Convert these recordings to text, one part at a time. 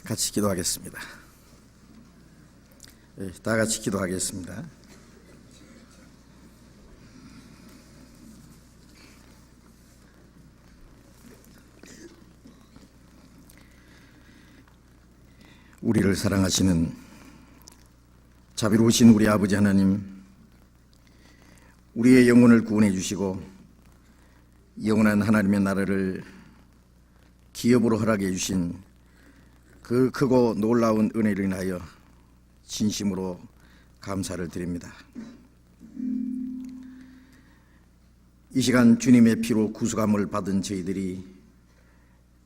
같이 기도하겠습니다. 다 같이 기도하겠습니다. 우리를 사랑하시는 자비로우신 우리 아버지 하나님, 우리의 영혼을 구원해 주시고 영원한 하나님의 나라를 기업으로 허락해 주신 그 크고 놀라운 은혜를 인하여 진심으로 감사를 드립니다. 이 시간 주님의 피로 구속함을 받은 저희들이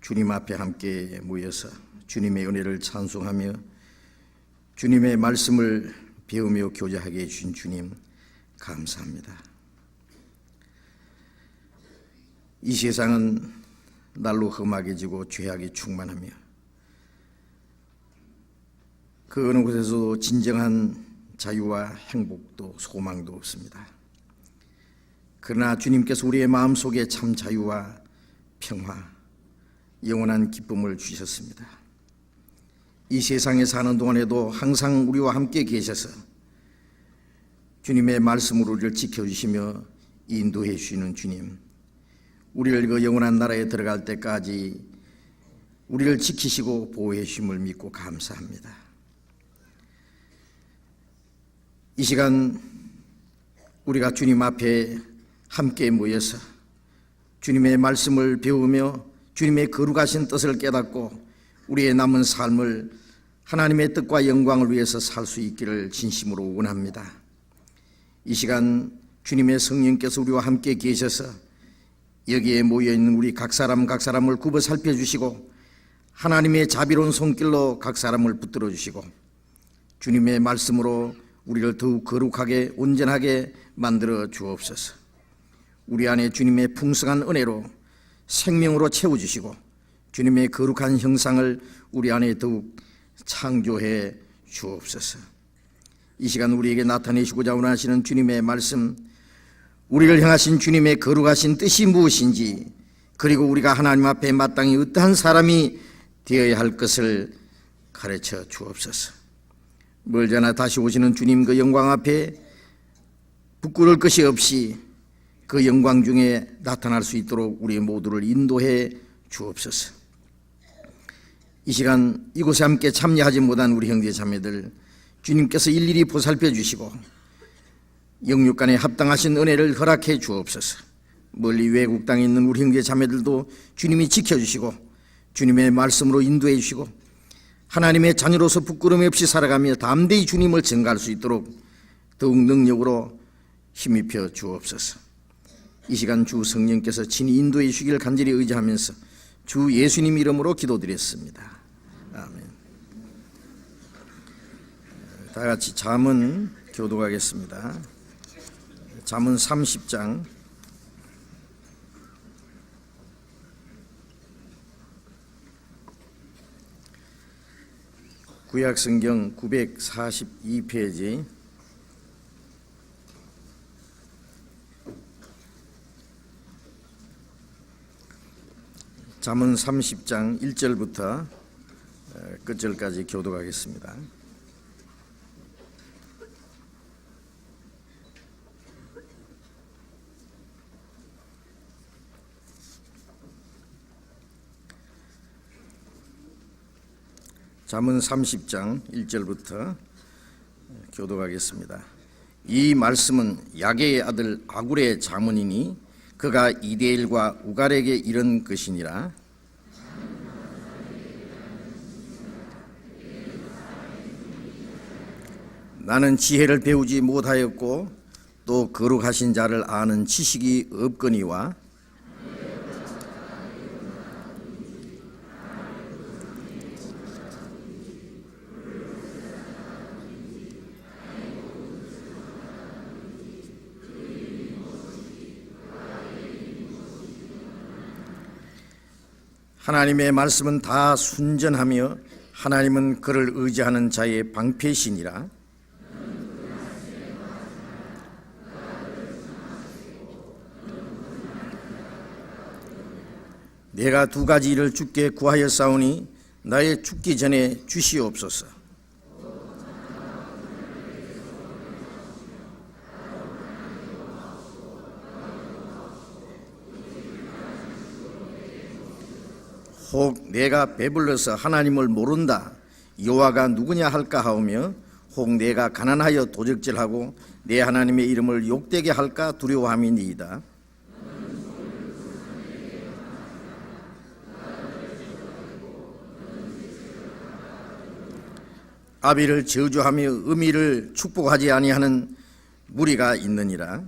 주님 앞에 함께 모여서 주님의 은혜를 찬송하며 주님의 말씀을 배우며 교제하게 해주신 주님 감사합니다. 이 세상은 날로 험악해지고 죄악이 충만하며 그 어느 곳에서도 진정한 자유와 행복도 소망도 없습니다. 그러나 주님께서 우리의 마음속에 참 자유와 평화, 영원한 기쁨을 주셨습니다. 이 세상에 사는 동안에도 항상 우리와 함께 계셔서 주님의 말씀으로 우리를 지켜주시며 인도해 주시는 주님, 우리를 그 영원한 나라에 들어갈 때까지 우리를 지키시고 보호해 주심을 믿고 감사합니다. 이 시간 우리가 주님 앞에 함께 모여서 주님의 말씀을 배우며 주님의 거룩하신 뜻을 깨닫고 우리의 남은 삶을 하나님의 뜻과 영광을 위해서 살 수 있기를 진심으로 원합니다. 이 시간 주님의 성령께서 우리와 함께 계셔서 여기에 모여있는 우리 각 사람을 굽어 살펴주시고 하나님의 자비로운 손길로 각 사람을 붙들어 주시고 주님의 말씀으로 우리를 더욱 거룩하게 온전하게 만들어 주옵소서. 우리 안에 주님의 풍성한 은혜로 생명으로 채워주시고 주님의 거룩한 형상을 우리 안에 더욱 창조해 주옵소서. 이 시간 우리에게 나타내시고자 원하시는 주님의 말씀, 우리를 향하신 주님의 거룩하신 뜻이 무엇인지, 그리고 우리가 하나님 앞에 마땅히 어떠한 사람이 되어야 할 것을 가르쳐 주옵소서. 멀잖아 다시 오시는 주님 그 영광 앞에 부끄러울 것이 없이 그 영광 중에 나타날 수 있도록 우리 모두를 인도해 주옵소서. 이 시간 이곳에 함께 참여하지 못한 우리 형제 자매들 주님께서 일일이 보살펴 주시고 영육 간에 합당하신 은혜를 허락해 주옵소서. 멀리 외국 땅에 있는 우리 형제 자매들도 주님이 지켜주시고 주님의 말씀으로 인도해 주시고 하나님의 자녀로서 부끄러움 없이 살아가며 담대히 주님을 증거할 수 있도록 더욱 능력으로 힘입혀 주옵소서. 이 시간 주 성령께서 친히 인도해 주시기를 간절히 의지하면서 주 예수님 이름으로 기도드렸습니다. 아멘. 다 같이 잠언 교독하겠습니다. 잠언 30장 구약성경 942페이지 잠언 30장 1절부터 끝절까지 교독하겠습니다. 잠언 30장 1절부터 교독하겠습니다. 이 말씀은 야게의 아들 아굴의 잠언이니 그가 이데일과 우갈에게 이른 것이니라. 나는 지혜를 배우지 못하였고 또 거룩하신 자를 아는 지식이 없거니와 하나님의 말씀은 다 순전하며 하나님은 그를 의지하는 자의 방패시니라. 내가 두 가지 일을 주께 구하였사오니 나의 죽기 전에 주시옵소서. 혹 내가 배불러서 하나님을 모른다, 여호와가 누구냐 할까 하오며, 혹 내가 가난하여 도적질하고 내 하나님의 이름을 욕되게 할까 두려워함이니이다. 아비를 저주하며 음이를 축복하지 아니하는 무리가 있느니라.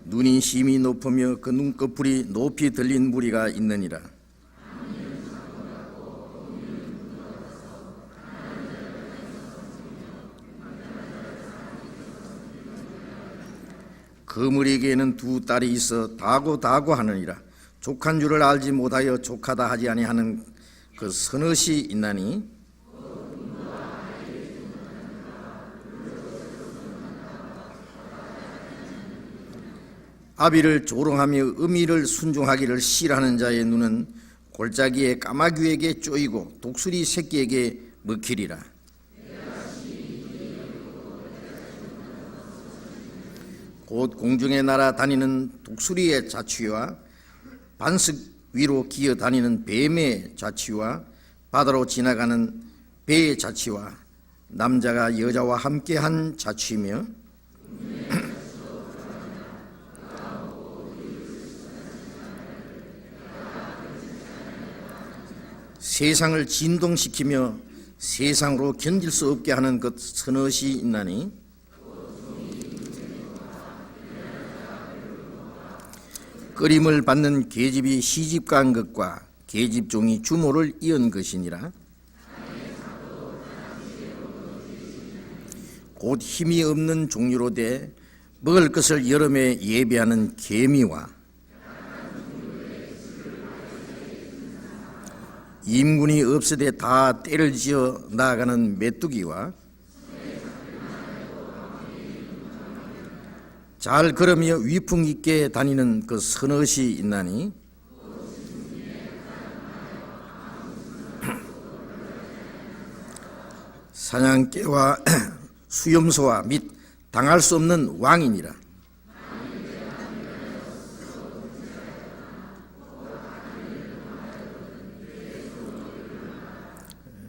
눈이 심히 높으며 그 눈꺼풀이 높이 들린 무리가 있느니라. 그 무리에게는 두 딸이 있어 다고 하느니라. 족한 줄을 알지 못하여 족하다 하지 아니하는 그 서넛이 있나니, 아비를 조롱하며 음이를 순종하기를 싫어하는 자의 눈은 골짜기의 까마귀에게 쪼이고 독수리 새끼에게 먹히리라. 곧 공중에 날아다니는 독수리의 자취와 반석 위로 기어 다니는 뱀의 자취와 바다로 지나가는 배의 자취와 남자가 여자와 함께한 자취며, 세상을 진동시키며 세상으로 견딜 수 없게 하는 것 서넛이 있나니, 끓임을 받는 계집이 시집간 것과 계집종이 주모를 이은 것이니라. 곧 힘이 없는 종류로 돼 먹을 것을 여름에 예비하는 개미와 임군이 없으되 다 때를 지어 나아가는 메뚜기와 잘 걸으며 위풍 있게 다니는 그 서넛이 있나니, 사냥개와 수염소와 및 당할 수 없는 왕이니라.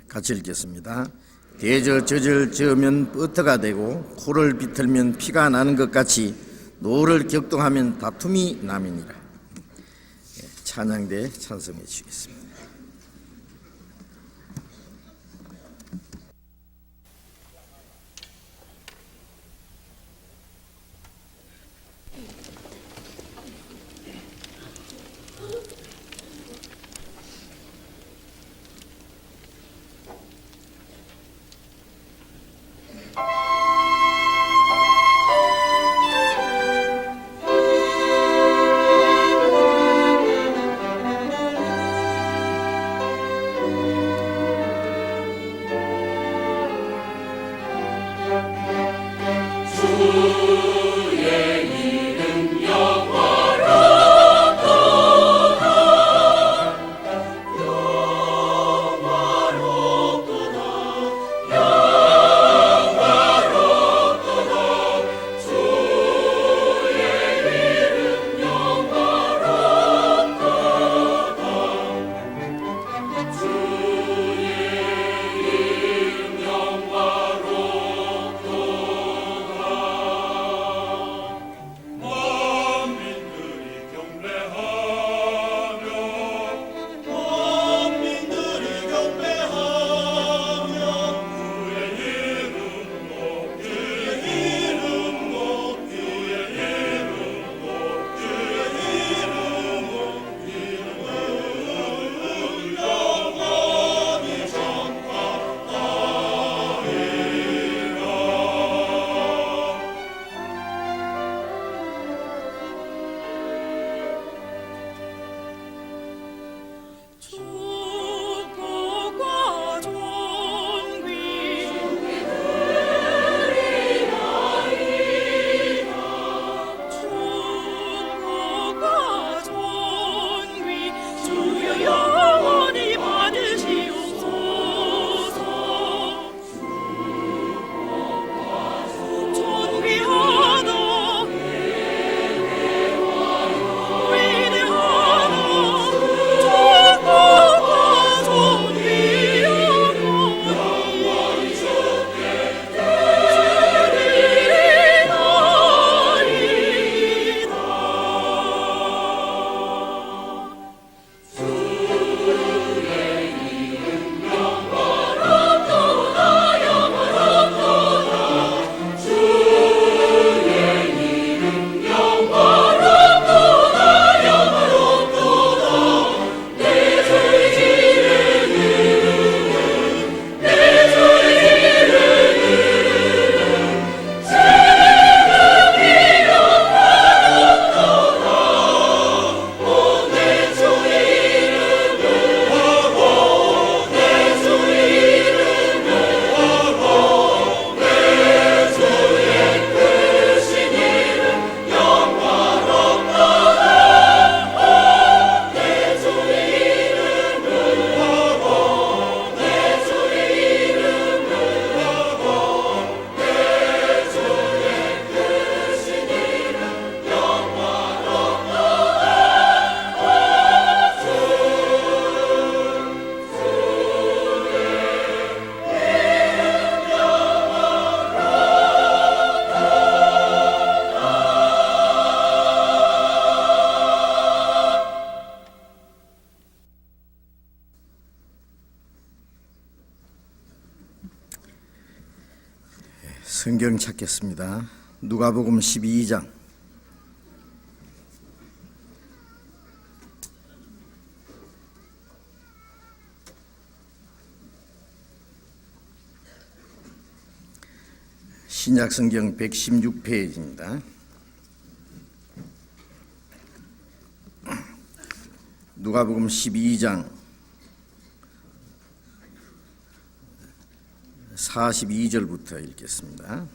같이 읽겠습니다. 대저젖을 저으면 뻗어가 되고 코를 비틀면 피가 나는 것 같이 노를 격동하면 다툼이 남이니라. 찬양대 찬송해 주시겠습니다. 성경 찾겠습니다. 누가복음 12장. 신약성경 116페이지입니다. 누가복음 12장 42절부터 읽겠습니다.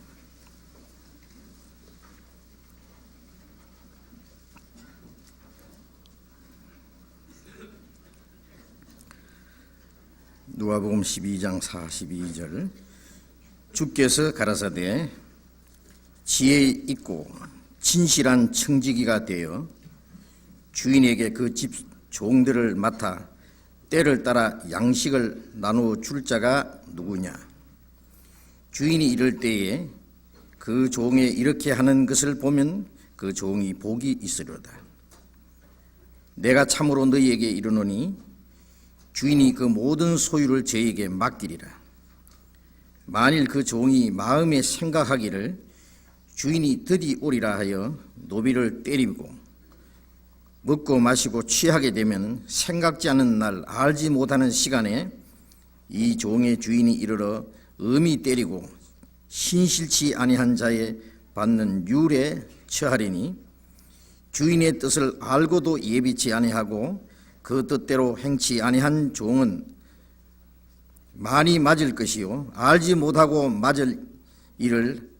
누가복음 12장 42절. 주께서 가라사대 지혜 있고 진실한 청지기가 되어 주인에게 그 집 종들을 맡아 때를 따라 양식을 나누어 줄 자가 누구냐? 주인이 이럴 때에 그 종에 이렇게 하는 것을 보면 그 종이 복이 있으리로다. 내가 참으로 너희에게 이르노니 주인이 그 모든 소유를 저에게 맡기리라. 만일 그 종이 마음에 생각하기를 주인이 드디 오리라 하여 노비를 때리고 먹고 마시고 취하게 되면 생각지 않은 날 알지 못하는 시간에 이 종의 주인이 이르러 엄히 때리고 신실치 아니한 자에 받는 율에 처하리니 주인의 뜻을 알고도 예비치 아니하고 그 뜻대로 행치 아니한 종은 많이 맞을 것이요 알지 못하고 맞을 일을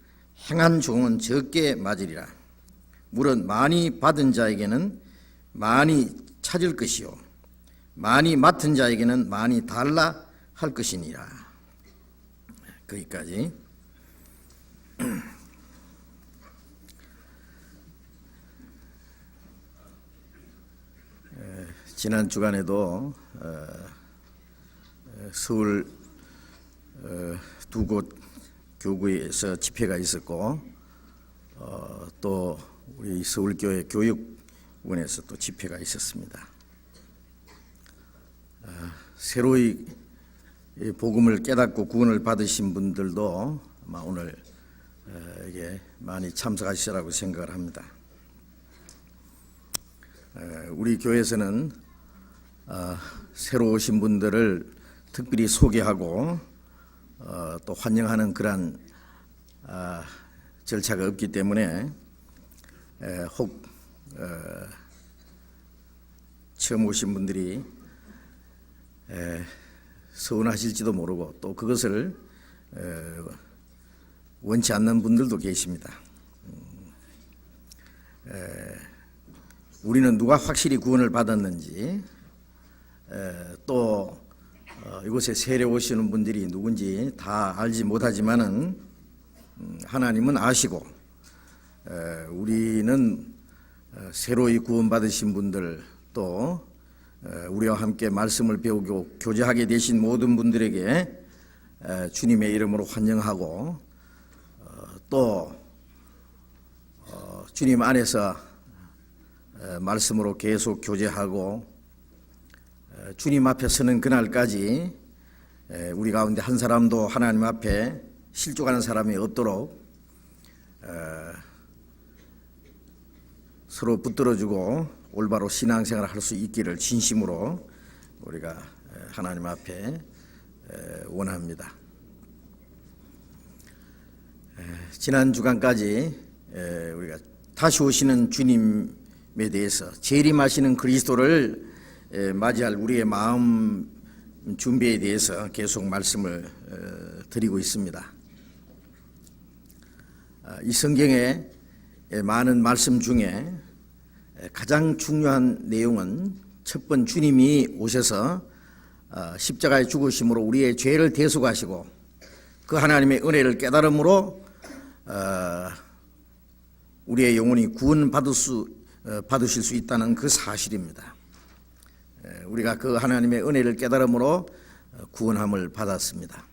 행한 종은 적게 맞으리라. 물론 많이 받은 자에게는 많이 찾을 것이요 많이 맡은 자에게는 많이 달라 할 것이니라. 거기까지. 지난 주간에도 서울 두 곳 교구에서 집회가 있었고 또 우리 서울교회 교육원에서 또 집회가 있었습니다. 새로이 복음을 깨닫고 구원을 받으신 분들도 아마 오늘 이게 많이 참석하시라고 생각을 합니다. 우리 교회에서는 새로 오신 분들을 특별히 소개하고 또 환영하는 그러한 절차가 없기 때문에 혹 처음 오신 분들이 서운하실지도 모르고 또 그것을 원치 않는 분들도 계십니다. 우리는 누가 확실히 구원을 받았는지 또 이곳에 세례 오시는 분들이 누군지 다 알지 못하지만은 하나님은 아시고 우리는 새로이 구원받으신 분들 또 우리와 함께 말씀을 배우고 교제하게 되신 모든 분들에게 주님의 이름으로 환영하고 또 주님 안에서 말씀으로 계속 교제하고 주님 앞에 서는 그날까지 우리 가운데 한 사람도 하나님 앞에 실족하는 사람이 없도록 서로 붙들어주고 올바로 신앙생활을 할 수 있기를 진심으로 우리가 하나님 앞에 원합니다. 지난 주간까지 우리가 다시 오시는 주님에 대해서 재림하시는 그리스도를 맞이할 우리의 마음 준비에 대해서 계속 말씀을 드리고 있습니다. 이 성경의 많은 말씀 중에 가장 중요한 내용은 첫 번 주님이 오셔서 십자가의 죽으심으로 우리의 죄를 대속하시고 그 하나님의 은혜를 깨달음으로 우리의 영혼이 받으실 수 있다는 그 사실입니다. 우리가 그 하나님의 은혜를 깨달음으로 구원함을 받았습니다.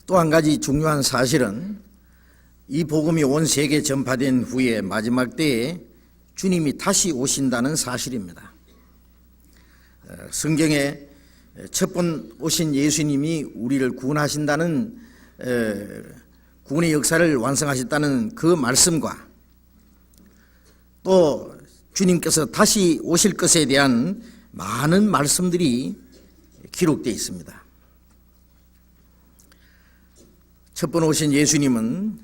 또 한 가지 중요한 사실은 이 복음이 온 세계에 전파된 후에 마지막 때에 주님이 다시 오신다는 사실입니다. 성경에 첫 번 오신 예수님이 우리를 구원하신다는 구원의 역사를 완성하셨다는 그 말씀과 또 주님께서 다시 오실 것에 대한 많은 말씀들이 기록되어 있습니다. 첫 번 오신 예수님은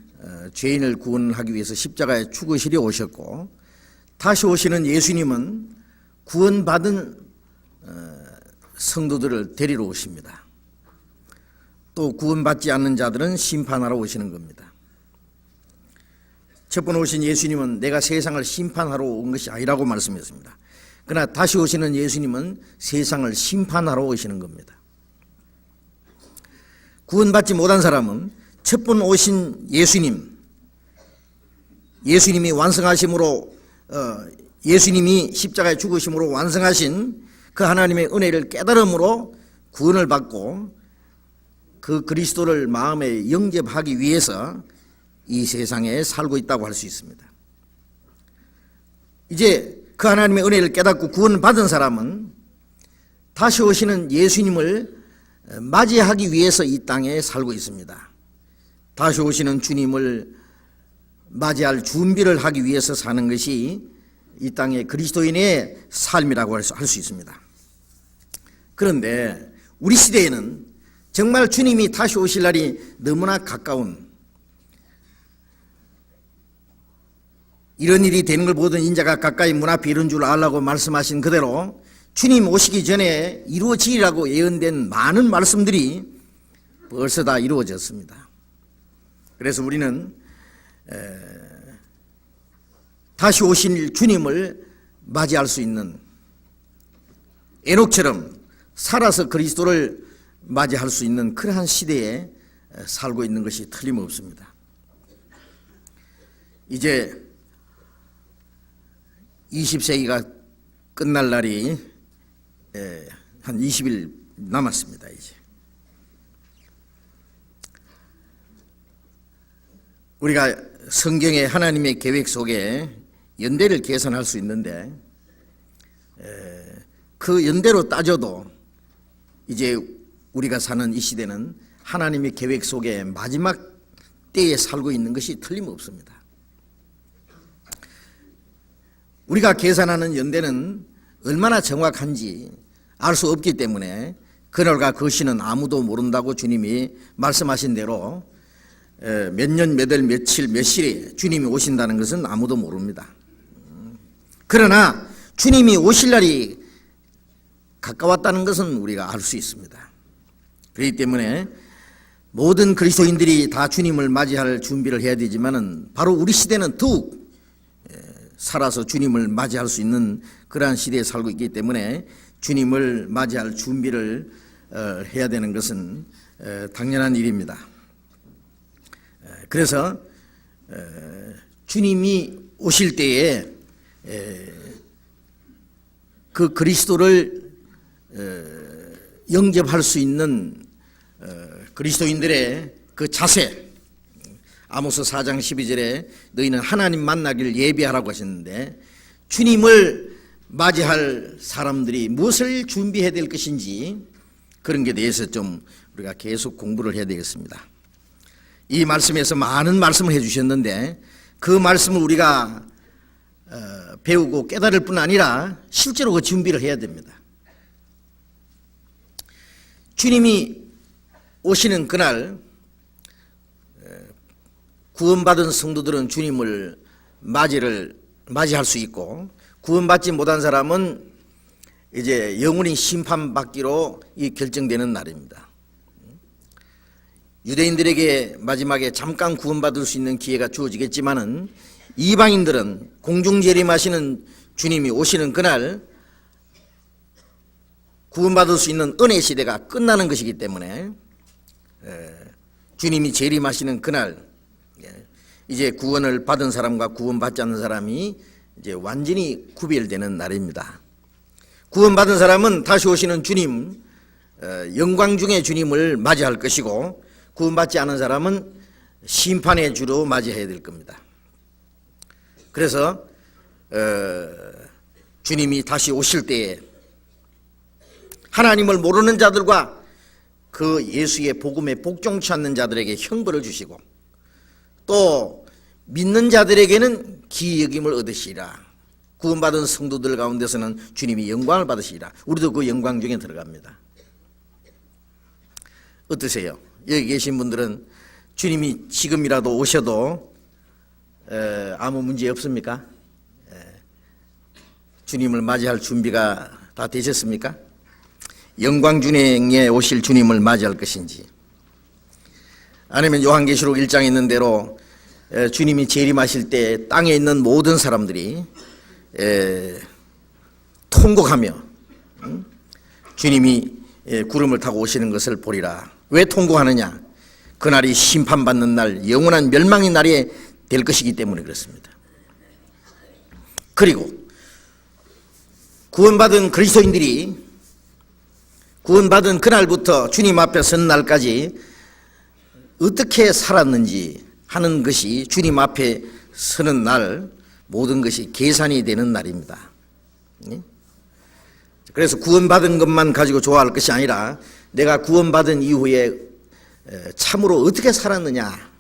죄인을 구원하기 위해서 십자가에 죽으시려 오셨고, 다시 오시는 예수님은 구원받은 성도들을 데리러 오십니다. 또 구원받지 않는 자들은 심판하러 오시는 겁니다. 첫 번 오신 예수님은 내가 세상을 심판하러 온 것이 아니라고 말씀했습니다. 그러나 다시 오시는 예수님은 세상을 심판하러 오시는 겁니다. 구원받지 못한 사람은 첫 번 오신 예수님이 완성하심으로 예수님이 십자가에 죽으심으로 완성하신 그 하나님의 은혜를 깨달음으로 구원을 받고 그 그리스도를 마음에 영접하기 위해서 이 세상에 살고 있다고 할 수 있습니다. 이제 그 하나님의 은혜를 깨닫고 구원받은 사람은 다시 오시는 예수님을 맞이하기 위해서 이 땅에 살고 있습니다. 다시 오시는 주님을 맞이할 준비를 하기 위해서 사는 것이 이 땅의 그리스도인의 삶이라고 할 수 있습니다. 그런데 우리 시대에는 정말 주님이 다시 오실 날이 너무나 가까운, 이런 일이 되는 걸 보던 인자가 가까이 문 앞에 이른 줄 알라고 말씀하신 그대로 주님 오시기 전에 이루어지리라고 예언된 많은 말씀들이 벌써 다 이루어졌습니다. 그래서 우리는 다시 오실 주님을 맞이할 수 있는, 에녹처럼 살아서 그리스도를 맞이할 수 있는 그러한 시대에 살고 있는 것이 틀림없습니다. 이제 20세기가 끝날 날이 한 20일 남았습니다. 이제 우리가 성경의 하나님의 계획 속에 연대를 계산할 수 있는데, 그 연대로 따져도 이제 우리가 사는 이 시대는 하나님의 계획 속에 마지막 때에 살고 있는 것이 틀림없습니다. 우리가 계산하는 연대는 얼마나 정확한지 알 수 없기 때문에 그날과 그 시는 아무도 모른다고 주님이 말씀하신 대로 몇 년, 몇 월, 며칠, 몇 시에 주님이 오신다는 것은 아무도 모릅니다. 그러나 주님이 오실 날이 가까웠다는 것은 우리가 알 수 있습니다. 그렇기 때문에 모든 그리스도인들이 다 주님을 맞이할 준비를 해야 되지만은 바로 우리 시대는 더욱 살아서 주님을 맞이할 수 있는 그러한 시대에 살고 있기 때문에 주님을 맞이할 준비를 해야 되는 것은 당연한 일입니다. 그래서 주님이 오실 때에 그 그리스도를 영접할 수 있는 그리스도인들의 그 자세, 아모스 4장 12절에 너희는 하나님 만나기를 예비하라고 하셨는데, 주님을 맞이할 사람들이 무엇을 준비해야 될 것인지 그런 게 대해서 좀 우리가 계속 공부를 해야 되겠습니다. 이 말씀에서 많은 말씀을 해주셨는데 그 말씀을 우리가 배우고 깨달을 뿐 아니라 실제로 그 준비를 해야 됩니다. 주님이 오시는 그날 구원받은 성도들은 주님을 맞이할 수 있고, 구원받지 못한 사람은 이제 영원히 심판받기로 결정되는 날입니다. 유대인들에게 마지막에 잠깐 구원받을 수 있는 기회가 주어지겠지만은 이방인들은 공중재림하시는 주님이 오시는 그날 구원받을 수 있는 은혜 시대가 끝나는 것이기 때문에 주님이 재림하시는 그날 이제 구원을 받은 사람과 구원받지 않는 사람이 이제 완전히 구별되는 날입니다. 구원받은 사람은 다시 오시는 주님, 영광 중의 주님을 맞이할 것이고, 구원받지 않은 사람은 심판의 주로 맞이해야 될 겁니다. 그래서 주님이 다시 오실 때에 하나님을 모르는 자들과 그 예수의 복음에 복종치 않는 자들에게 형벌을 주시고, 또 믿는 자들에게는 기이 여김을 얻으시리라. 구원받은 성도들 가운데서는 주님이 영광을 받으시리라. 우리도 그 영광 중에 들어갑니다. 어떠세요? 여기 계신 분들은 주님이 지금이라도 오셔도 아무 문제 없습니까? 주님을 맞이할 준비가 다 되셨습니까? 영광 중에 오실 주님을 맞이할 것인지, 아니면 요한계시록 1장에 있는 대로 주님이 재림하실 때 땅에 있는 모든 사람들이 통곡하며 주님이 구름을 타고 오시는 것을 보리라. 왜 통곡하느냐? 그날이 심판받는 날, 영원한 멸망의 날이 될 것이기 때문에 그렇습니다. 그리고 구원받은 그리스도인들이 구원받은 그날부터 주님 앞에 선 날까지 어떻게 살았는지 하는 것이 주님 앞에 서는 날 모든 것이 계산이 되는 날입니다. 그래서 구원받은 것만 가지고 좋아할 것이 아니라 내가 구원받은 이후에 참으로 어떻게 살았느냐.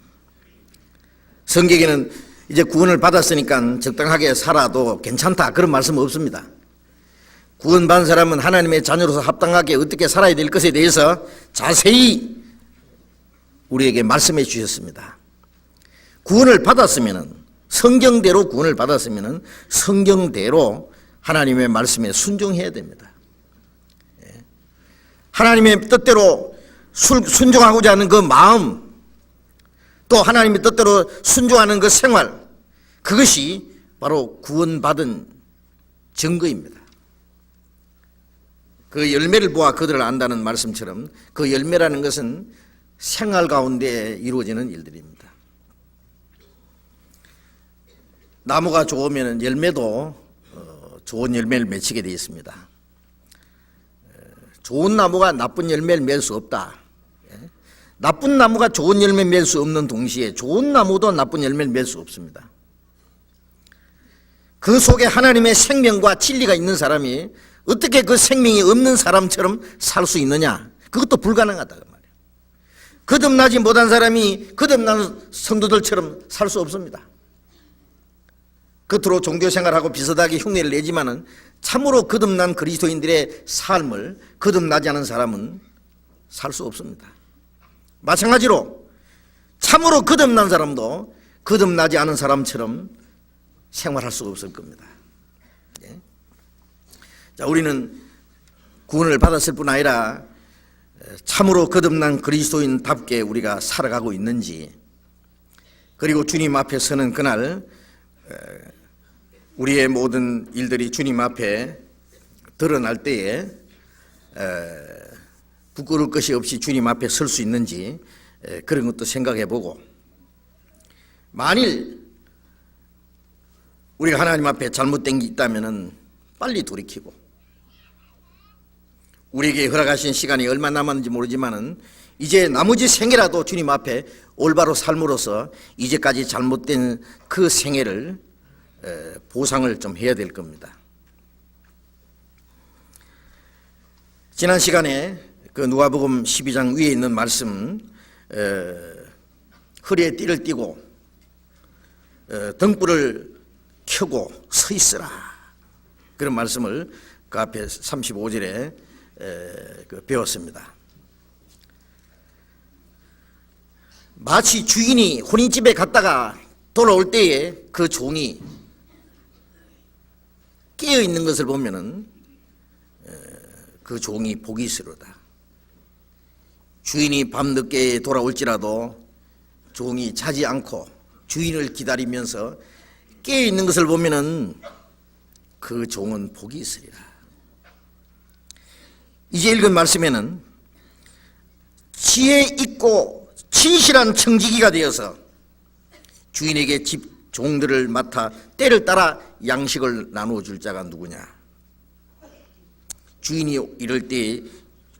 성경에는 이제 구원을 받았으니까 적당하게 살아도 괜찮다 그런 말씀은 없습니다. 구원받은 사람은 하나님의 자녀로서 합당하게 어떻게 살아야 될 것에 대해서 자세히 우리에게 말씀해 주셨습니다. 구원을 받았으면, 성경대로 구원을 받았으면 성경대로 하나님의 말씀에 순종해야 됩니다. 하나님의 뜻대로 순종하고자 하는 그 마음, 또 하나님의 뜻대로 순종하는 그 생활, 그것이 바로 구원받은 증거입니다. 그 열매를 보아 그들을 안다는 말씀처럼 그 열매라는 것은 생활 가운데 이루어지는 일들입니다. 나무가 좋으면 열매도 좋은 열매를 맺히게 되어 있습니다. 좋은 나무가 나쁜 열매를 맺을 수 없다. 나쁜 나무가 좋은 열매 맺을 수 없는 동시에 좋은 나무도 나쁜 열매를 맺을 수 없습니다. 그 속에 하나님의 생명과 진리가 있는 사람이 어떻게 그 생명이 없는 사람처럼 살 수 있느냐? 그것도 불가능하다 그 말이에요. 거듭나지 못한 사람이 거듭난 성도들처럼 살 수 없습니다. 겉으로 종교생활하고 비슷하게 흉내를 내지만은 참으로 거듭난 그리스도인들의 삶을 거듭나지 않은 사람은 살 수 없습니다. 마찬가지로 참으로 거듭난 사람도 거듭나지 않은 사람처럼 생활할 수가 없을 겁니다. 자, 우리는 구원을 받았을 뿐 아니라 참으로 거듭난 그리스도인답게 우리가 살아가고 있는지, 그리고 주님 앞에 서는 그날 우리의 모든 일들이 주님 앞에 드러날 때에 부끄러울 것이 없이 주님 앞에 설 수 있는지 그런 것도 생각해 보고, 만일 우리가 하나님 앞에 잘못된 게 있다면 빨리 돌이키고, 우리에게 허락하신 시간이 얼마 남았는지 모르지만은 이제 나머지 생애라도 주님 앞에 올바로 삶으로써 이제까지 잘못된 그 생애를 보상을 좀 해야 될 겁니다. 지난 시간에 그 누가복음 12장 위에 있는 말씀, 허리에 띠를 띠고 등불을 켜고 서 있으라, 그런 말씀을 그 앞에 35절에 배웠습니다. 마치 주인이 혼인집에 갔다가 돌아올 때에 그 종이 깨어 있는 것을 보면은 그 종이 복이 있으로다. 주인이 밤늦게 돌아올지라도 종이 자지 않고 주인을 기다리면서 깨어 있는 것을 보면은 그 종은 복이 있으리라. 이제 읽은 말씀에는 지혜 있고 진실한 청지기가 되어서 주인에게 집 종들을 맡아 때를 따라 양식을 나누어 줄 자가 누구냐. 주인이 이럴 때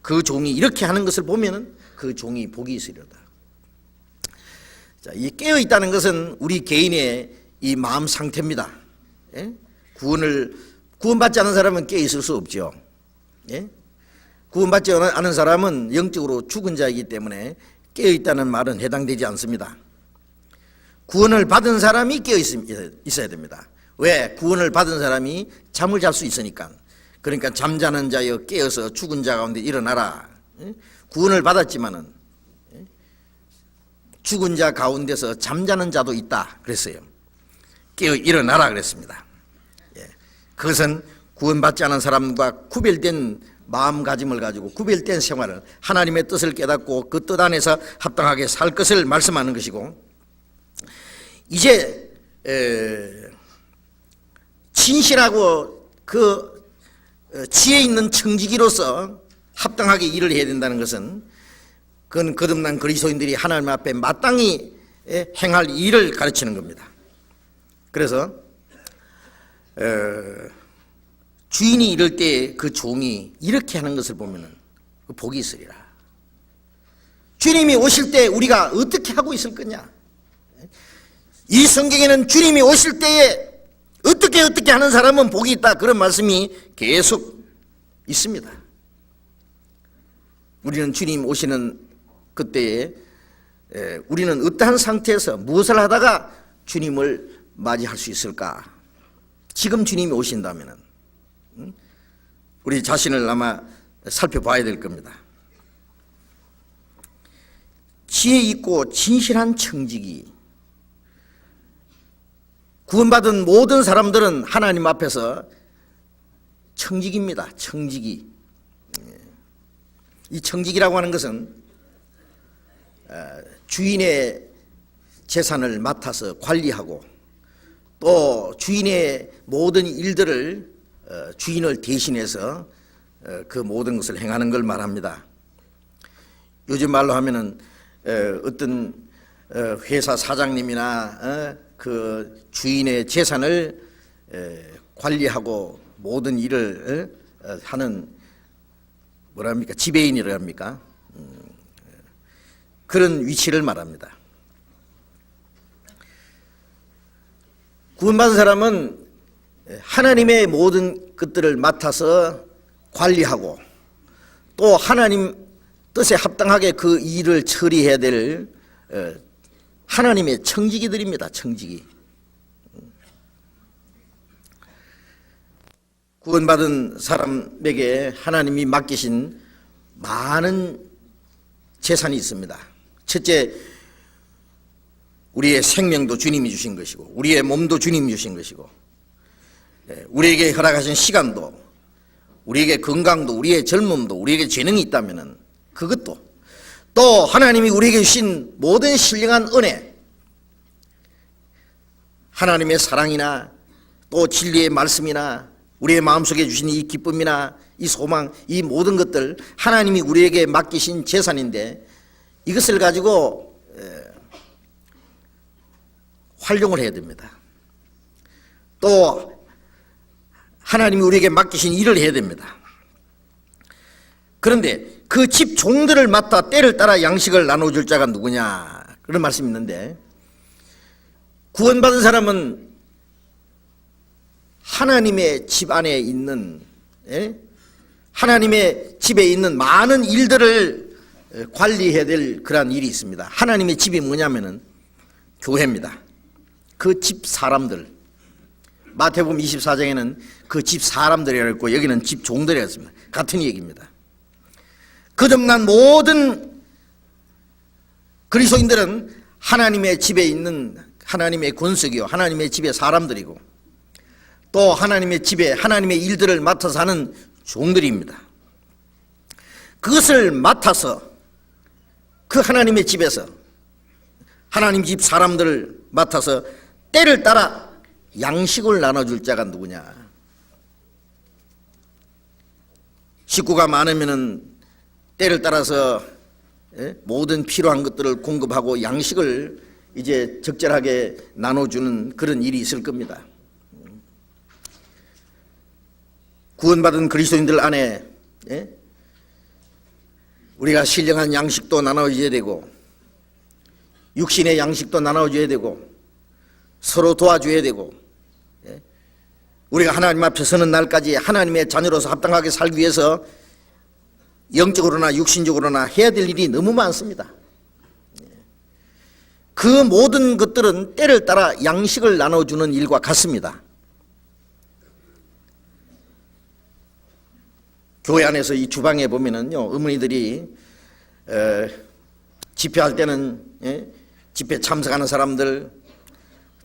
그 종이 이렇게 하는 것을 보면은 그 종이 복이 있으리로다. 자, 이 깨어 있다는 것은 우리 개인의 이 마음 상태입니다. 예? 구원받지 않은 사람은 깨어 있을 수 없죠. 예? 구원받지 않은 사람은 영적으로 죽은 자이기 때문에 깨어 있다는 말은 해당되지 않습니다. 구원을 받은 사람이 깨어 있어야 됩니다. 왜? 구원을 받은 사람이 잠을 잘 수 있으니까. 그러니까 잠자는 자여 깨어서 죽은 자 가운데 일어나라. 구원을 받았지만은 죽은 자 가운데서 잠자는 자도 있다 그랬어요. 깨어 일어나라 그랬습니다. 그것은 구원받지 않은 사람과 구별된 마음가짐을 가지고 구별된 생활을, 하나님의 뜻을 깨닫고 그 뜻 안에서 합당하게 살 것을 말씀하는 것이고, 이제 진실하고 그 지혜 있는 청지기로서 합당하게 일을 해야 된다는 것은, 그건 거듭난 그리스도인들이 하나님 앞에 마땅히 행할 일을 가르치는 겁니다. 그래서 주인이 이럴 때 그 종이 이렇게 하는 것을 보면 복이 있으리라. 주님이 오실 때 우리가 어떻게 하고 있을 거냐. 이 성경에는 주님이 오실 때에 어떻게 하는 사람은 복이 있다, 그런 말씀이 계속 있습니다. 우리는 주님 오시는 그때에 우리는 어떠한 상태에서 무엇을 하다가 주님을 맞이할 수 있을까? 지금 주님이 오신다면 우리 자신을 아마 살펴봐야 될 겁니다. 지혜 있고 진실한 청지기. 구원받은 모든 사람들은 하나님 앞에서 청지기입니다. 청지기. 이 청지기라고 하는 것은 주인의 재산을 맡아서 관리하고 또 주인의 모든 일들을 주인을 대신해서 그 모든 것을 행하는 걸 말합니다. 요즘 말로 하면은 어떤 회사 사장님이나 그 주인의 재산을 관리하고 모든 일을 하는 뭐랍니까? 지배인이라 합니까? 그런 위치를 말합니다. 구원받은 사람은 하나님의 모든 것들을 맡아서 관리하고 또 하나님 뜻에 합당하게 그 일을 처리해야 될 하나님의 청지기들입니다. 청지기. 구원받은 사람에게 하나님이 맡기신 많은 재산이 있습니다. 첫째, 우리의 생명도 주님이 주신 것이고 우리의 몸도 주님이 주신 것이고 우리에게 허락하신 시간도, 우리에게 건강도, 우리의 젊음도, 우리에게 재능이 있다면 그것도, 또 하나님이 우리에게 주신 모든 신령한 은혜, 하나님의 사랑이나 또 진리의 말씀이나 우리의 마음속에 주신 이 기쁨이나 이 소망, 이 모든 것들 하나님이 우리에게 맡기신 재산인데 이것을 가지고 활용을 해야 됩니다. 또 하나님이 우리에게 맡기신 일을 해야 됩니다. 그런데 그 집 종들을 맡아 때를 따라 양식을 나눠줄 자가 누구냐, 그런 말씀이 있는데, 구원받은 사람은 하나님의 집 안에 있는, 하나님의 집에 있는 많은 일들을 관리해야 될 그러한 일이 있습니다. 하나님의 집이 뭐냐면은 교회입니다. 그 집 사람들, 마태복음 24장에는 그 집 사람들이라고 했고 여기는 집 종들이라고 했습니다. 같은 얘기입니다. 거듭난 모든 그리스도인들은 하나님의 집에 있는 하나님의 권속이요 하나님의 집의 사람들이고 또 하나님의 집에 하나님의 일들을 맡아서 하는 종들입니다. 그것을 맡아서 그 하나님의 집에서 하나님 집 사람들을 맡아서 때를 따라 양식을 나눠줄 자가 누구냐. 식구가 많으면은 때를 따라서 모든 필요한 것들을 공급하고 양식을 이제 적절하게 나눠주는 그런 일이 있을 겁니다. 구원받은 그리스도인들 안에 우리가 신령한 양식도 나눠줘야 되고 육신의 양식도 나눠줘야 되고 서로 도와줘야 되고 우리가 하나님 앞에 서는 날까지 하나님의 자녀로서 합당하게 살기 위해서 영적으로나 육신적으로나 해야 될 일이 너무 많습니다. 그 모든 것들은 때를 따라 양식을 나눠주는 일과 같습니다. 교회 안에서 이 주방에 보면은요, 어머니들이 집회할 때는 집회 참석하는 사람들,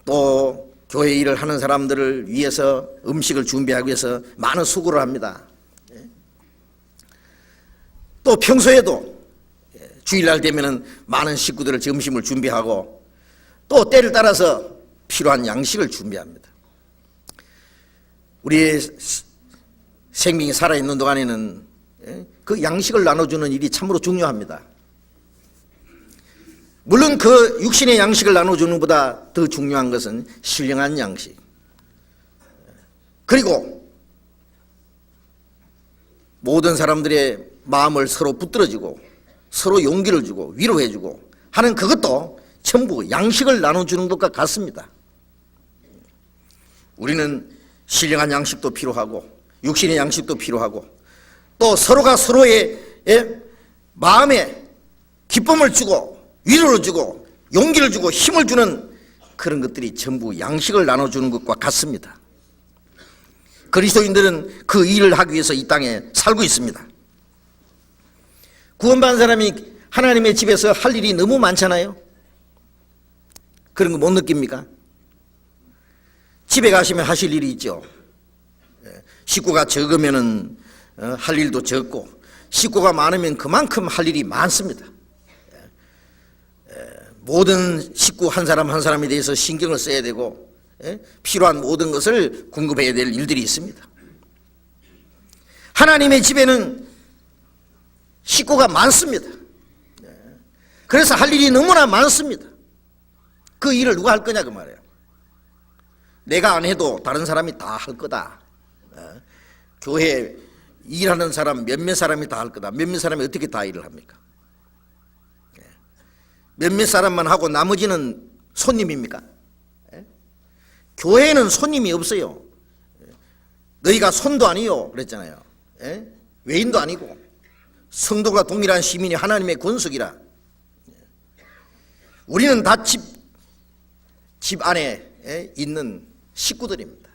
또 교회 일을 하는 사람들을 위해서 음식을 준비하기 위해서 많은 수고를 합니다. 또 평소에도 주일날 되면은 많은 식구들을 점심을 준비하고 또 때를 따라서 필요한 양식을 준비합니다. 우리의 생명이 살아있는 동안에는 그 양식을 나눠주는 일이 참으로 중요합니다. 물론 그 육신의 양식을 나눠주는 것보다 더 중요한 것은 신령한 양식, 그리고 모든 사람들의 마음을 서로 붙들어주고 서로 용기를 주고 위로해주고 하는 그것도 전부 양식을 나눠주는 것과 같습니다. 우리는 신령한 양식도 필요하고 육신의 양식도 필요하고 또 서로가 서로의 마음에 기쁨을 주고 위로를 주고 용기를 주고 힘을 주는 그런 것들이 전부 양식을 나눠주는 것과 같습니다. 그리스도인들은 그 일을 하기 위해서 이 땅에 살고 있습니다. 구원받은 사람이 하나님의 집에서 할 일이 너무 많잖아요. 그런 거 못 느낍니까? 집에 가시면 하실 일이 있죠. 식구가 적으면은 할 일도 적고, 식구가 많으면 그만큼 할 일이 많습니다. 모든 식구 한 사람 한 사람에 대해서 신경을 써야 되고 필요한 모든 것을 공급해야 될 일들이 있습니다. 하나님의 집에는 식구가 많습니다. 그래서 할 일이 너무나 많습니다. 그 일을 누가 할 거냐 그 말이에요. 내가 안 해도 다른 사람이 다 할 거다. 교회 일하는 사람 몇몇 사람이 다 할 거다. 몇몇 사람이 어떻게 다 일을 합니까? 몇몇 사람만 하고 나머지는 손님입니까? 교회에는 손님이 없어요. 너희가 손도 아니요 그랬잖아요. 외인도 아니고 성도가 동일한 시민이 하나님의 권속이라. 우리는 다 집 안에 있는 식구들입니다.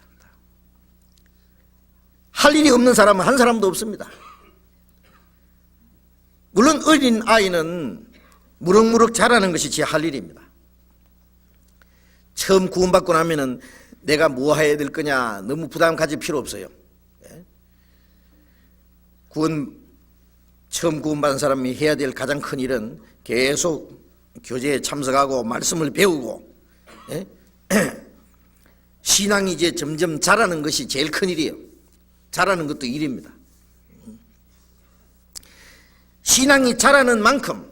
할 일이 없는 사람은 한 사람도 없습니다. 물론 어린 아이는 무럭무럭 자라는 것이 제 할 일입니다. 처음 구원받고 나면은 내가 뭐 해야 될 거냐 너무 부담 가질 필요 없어요. 처음 구원받은 사람이 해야 될 가장 큰 일은 계속 교제에 참석하고 말씀을 배우고 신앙이 이제 점점 자라는 것이 제일 큰 일이에요. 자라는 것도 일입니다. 신앙이 자라는 만큼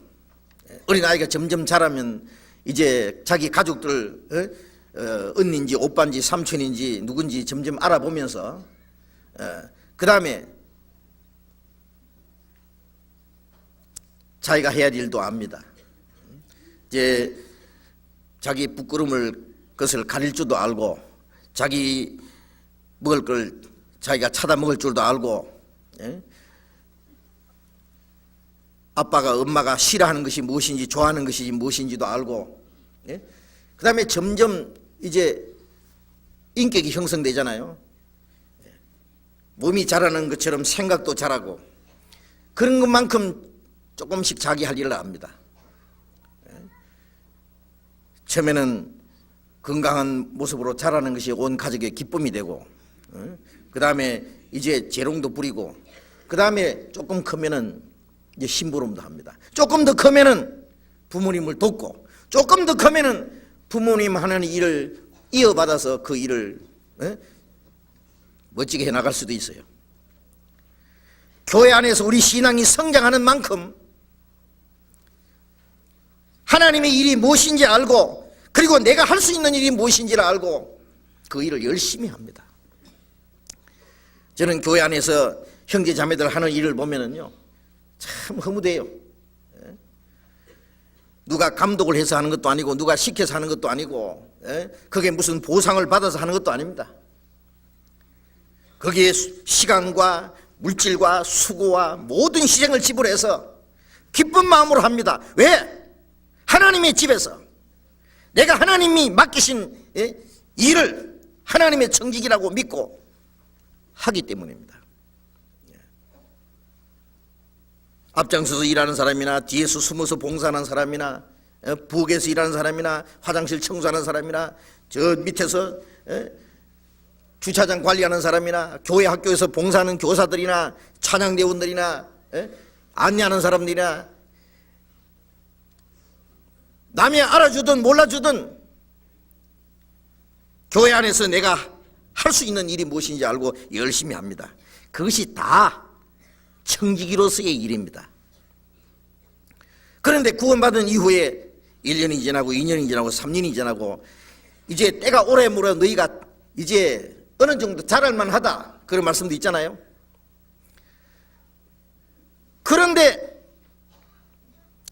어린아이가 점점 자라면 이제 자기 가족들 언니인지 오빠인지 삼촌인지 누군지 점점 알아보면서 그 다음에 자기가 해야 할 일도 압니다. 이제 자기 부끄러움을 것을 가릴 줄도 알고 자기 먹을 걸 자기가 찾아 먹을 줄도 알고 아빠가 엄마가 싫어하는 것이 무엇인지 좋아하는 것이 무엇인지도 알고 그 다음에 점점 이제 인격이 형성되잖아요. 몸이 자라는 것처럼 생각도 자라고 그런 것만큼 조금씩 자기 할 일을 압니다. 처음에는 건강한 모습으로 자라는 것이 온 가족의 기쁨이 되고 그 다음에 이제 재롱도 부리고 그 다음에 조금 크면은 이제 심부름도 합니다. 조금 더 크면은 부모님을 돕고 조금 더 크면은 부모님 하는 일을 이어받아서 그 일을 멋지게 해나갈 수도 있어요. 교회 안에서 우리 신앙이 성장하는 만큼 하나님의 일이 무엇인지 알고 그리고 내가 할 수 있는 일이 무엇인지를 알고 그 일을 열심히 합니다. 저는 교회 안에서 형제 자매들 하는 일을 보면은요 참 허무돼요. 누가 감독을 해서 하는 것도 아니고 누가 시켜서 하는 것도 아니고 그게 무슨 보상을 받아서 하는 것도 아닙니다. 거기에 시간과 물질과 수고와 모든 희생을 지불해서 기쁜 마음으로 합니다. 왜? 하나님의 집에서 내가 하나님이 맡기신 일을 하나님의 청직이라고 믿고 하기 때문입니다. 앞장서서 일하는 사람이나 뒤에서 숨어서 봉사하는 사람이나 부엌에서 일하는 사람이나 화장실 청소하는 사람이나 저 밑에서 주차장 관리하는 사람이나 교회 학교에서 봉사하는 교사들이나 찬양대원들이나 안내하는 사람들이나 남이 알아주든 몰라주든 교회 안에서 내가 할 수 있는 일이 무엇인지 알고 열심히 합니다. 그것이 다 청지기로서의 일입니다. 그런데 구원받은 이후에 1년이 지나고 2년이 지나고 3년이 지나고 이제 때가 오래물어 너희가 이제 어느 정도 자랄 만하다, 그런 말씀도 있잖아요. 그런데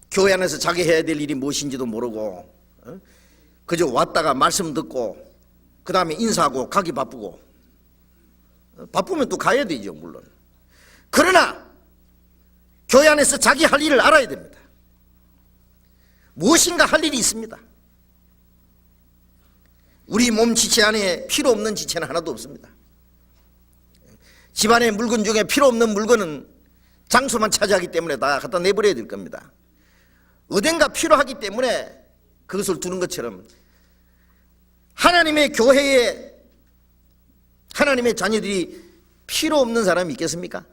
교회 안에서 자기 해야 될 일이 무엇인지도 모르고 그저 왔다가 말씀 듣고 그 다음에 인사하고 가기 바쁘고, 바쁘면 또 가야 되죠 물론. 그러나 교회 안에서 자기 할 일을 알아야 됩니다. 무엇인가 할 일이 있습니다. 우리 몸 지체 안에 필요 없는 지체는 하나도 없습니다. 집안의 물건 중에 필요 없는 물건은 장소만 차지하기 때문에 다 갖다 내버려야 될 겁니다. 어딘가 필요하기 때문에 그것을 두는 것처럼 하나님의 교회에 하나님의 자녀들이 필요 없는 사람이 있겠습니까?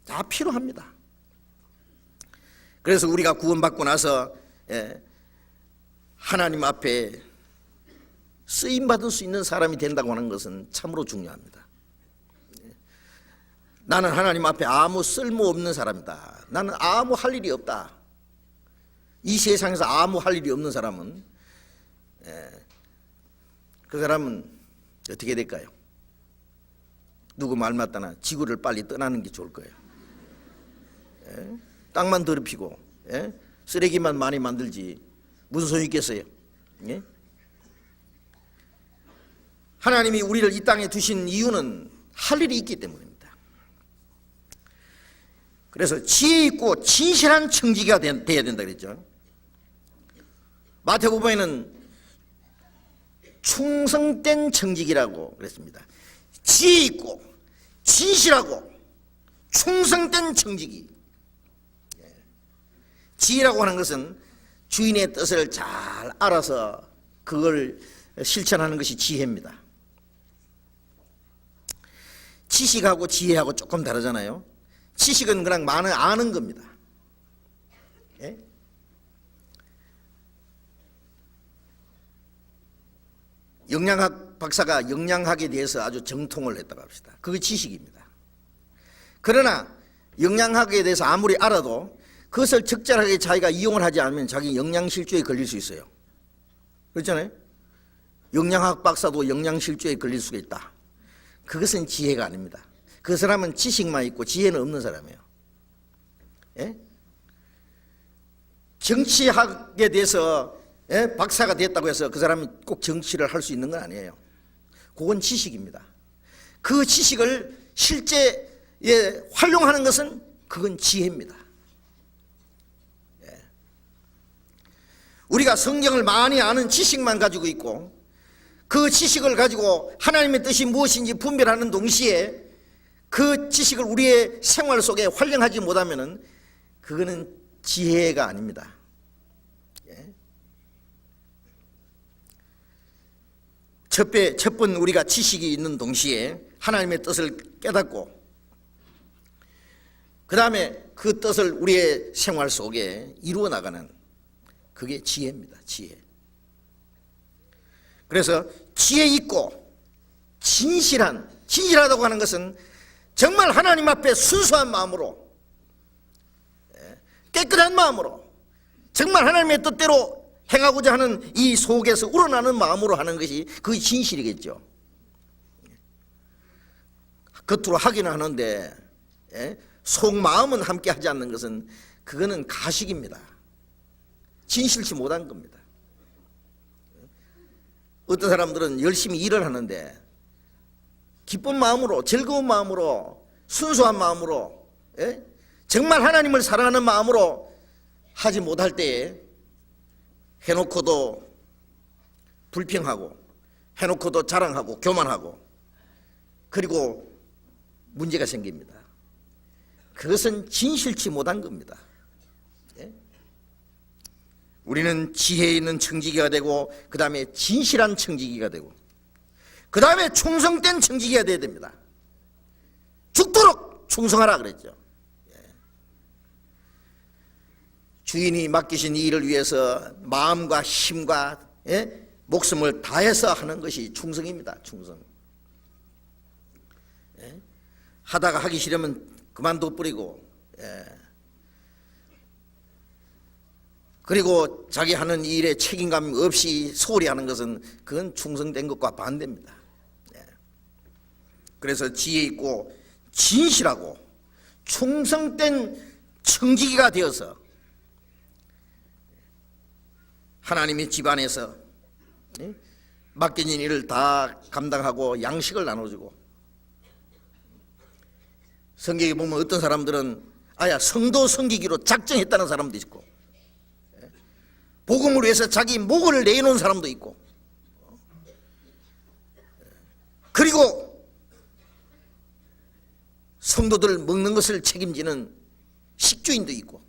다 필요합니다. 그래서 우리가 구원받고 나서 하나님 앞에 쓰임받을 수 있는 사람이 된다고 하는 것은 참으로 중요합니다. 나는 하나님 앞에 아무 쓸모없는 사람이다, 나는 아무 할 일이 없다, 이 세상에서 아무 할 일이 없는 사람은 그 사람은 어떻게 될까요? 누구 말 맞다나 지구를 빨리 떠나는 게 좋을 거예요. 땅만 더럽히고 쓰레기만 많이 만들지 무슨 소용이 있겠어요? 하나님이 우리를 이 땅에 두신 이유는 할 일이 있기 때문입니다. 그래서 지혜 있고 진실한 청지기가 돼야 된다 그랬죠. 마태복음에는 충성된 청지기라고 그랬습니다. 지혜 있고 진실하고 충성된 청지기. 지혜라고 하는 것은 주인의 뜻을 잘 알아서 그걸 실천하는 것이 지혜입니다. 지식하고 지혜하고 조금 다르잖아요. 지식은 그냥 많은 아는 겁니다. 영양학 박사가 영양학에 대해서 아주 정통을 했다고 합시다. 그게 지식입니다. 그러나 영양학에 대해서 아무리 알아도 그것을 적절하게 자기가 이용을 하지 않으면 자기 영양실조에 걸릴 수 있어요. 그렇잖아요. 영양학 박사도 영양실조에 걸릴 수가 있다. 그것은 지혜가 아닙니다. 그 사람은 지식만 있고 지혜는 없는 사람이에요. 정치학에 대해서 박사가 됐다고 해서 그 사람이 꼭 정치를 할 수 있는 건 아니에요. 그건 지식입니다. 그 지식을 실제에 활용하는 것은 그건 지혜입니다. 우리가 성경을 많이 아는 지식만 가지고 있고 그 지식을 가지고 하나님의 뜻이 무엇인지 분별하는 동시에 그 지식을 우리의 생활 속에 활용하지 못하면 그거는 지혜가 아닙니다. 첫 번 우리가 지식이 있는 동시에 하나님의 뜻을 깨닫고 그 다음에 그 뜻을 우리의 생활 속에 이루어 나가는, 그게 지혜입니다. 지혜. 그래서 지혜 있고 진실하다고 하는 것은 정말 하나님 앞에 순수한 마음으로, 깨끗한 마음으로 정말 하나님의 뜻대로 행하고자 하는 이 속에서 우러나는 마음으로 하는 것이 그게 진실이겠죠. 겉으로 하기는 하는데 속마음은 함께 하지 않는 것은 그거는 가식입니다. 진실치 못한 겁니다. 어떤 사람들은 열심히 일을 하는데 기쁜 마음으로, 즐거운 마음으로, 순수한 마음으로, 정말 하나님을 사랑하는 마음으로 하지 못할 때에 해놓고도 불평하고 해놓고도 자랑하고 교만하고, 그리고 문제가 생깁니다. 그것은 진실치 못한 겁니다. 예? 우리는 지혜 있는 청지기가 되고, 그 다음에 진실한 청지기가 되고, 그 다음에 충성된 청지기가 되어야 됩니다. 죽도록 충성하라 그랬죠. 주인이 맡기신 이 일을 위해서 마음과 힘과 목숨을 다해서 하는 것이 충성입니다. 충성. 하다가 하기 싫으면 그만둬 버리고, 그리고 자기 하는 일에 책임감 없이 소홀히 하는 것은 그건 충성된 것과 반대입니다. 그래서 지혜 있고 진실하고 충성된 청지기가 되어서 하나님의 집안에서 맡겨진 일을 다 감당하고 양식을 나눠주고, 성경에 보면 어떤 사람들은 아야 성도 섬기기로 작정했다는 사람도 있고, 복음을 위해서 자기 목을 내놓은 사람도 있고, 그리고 성도들 먹는 것을 책임지는 식주인도 있고,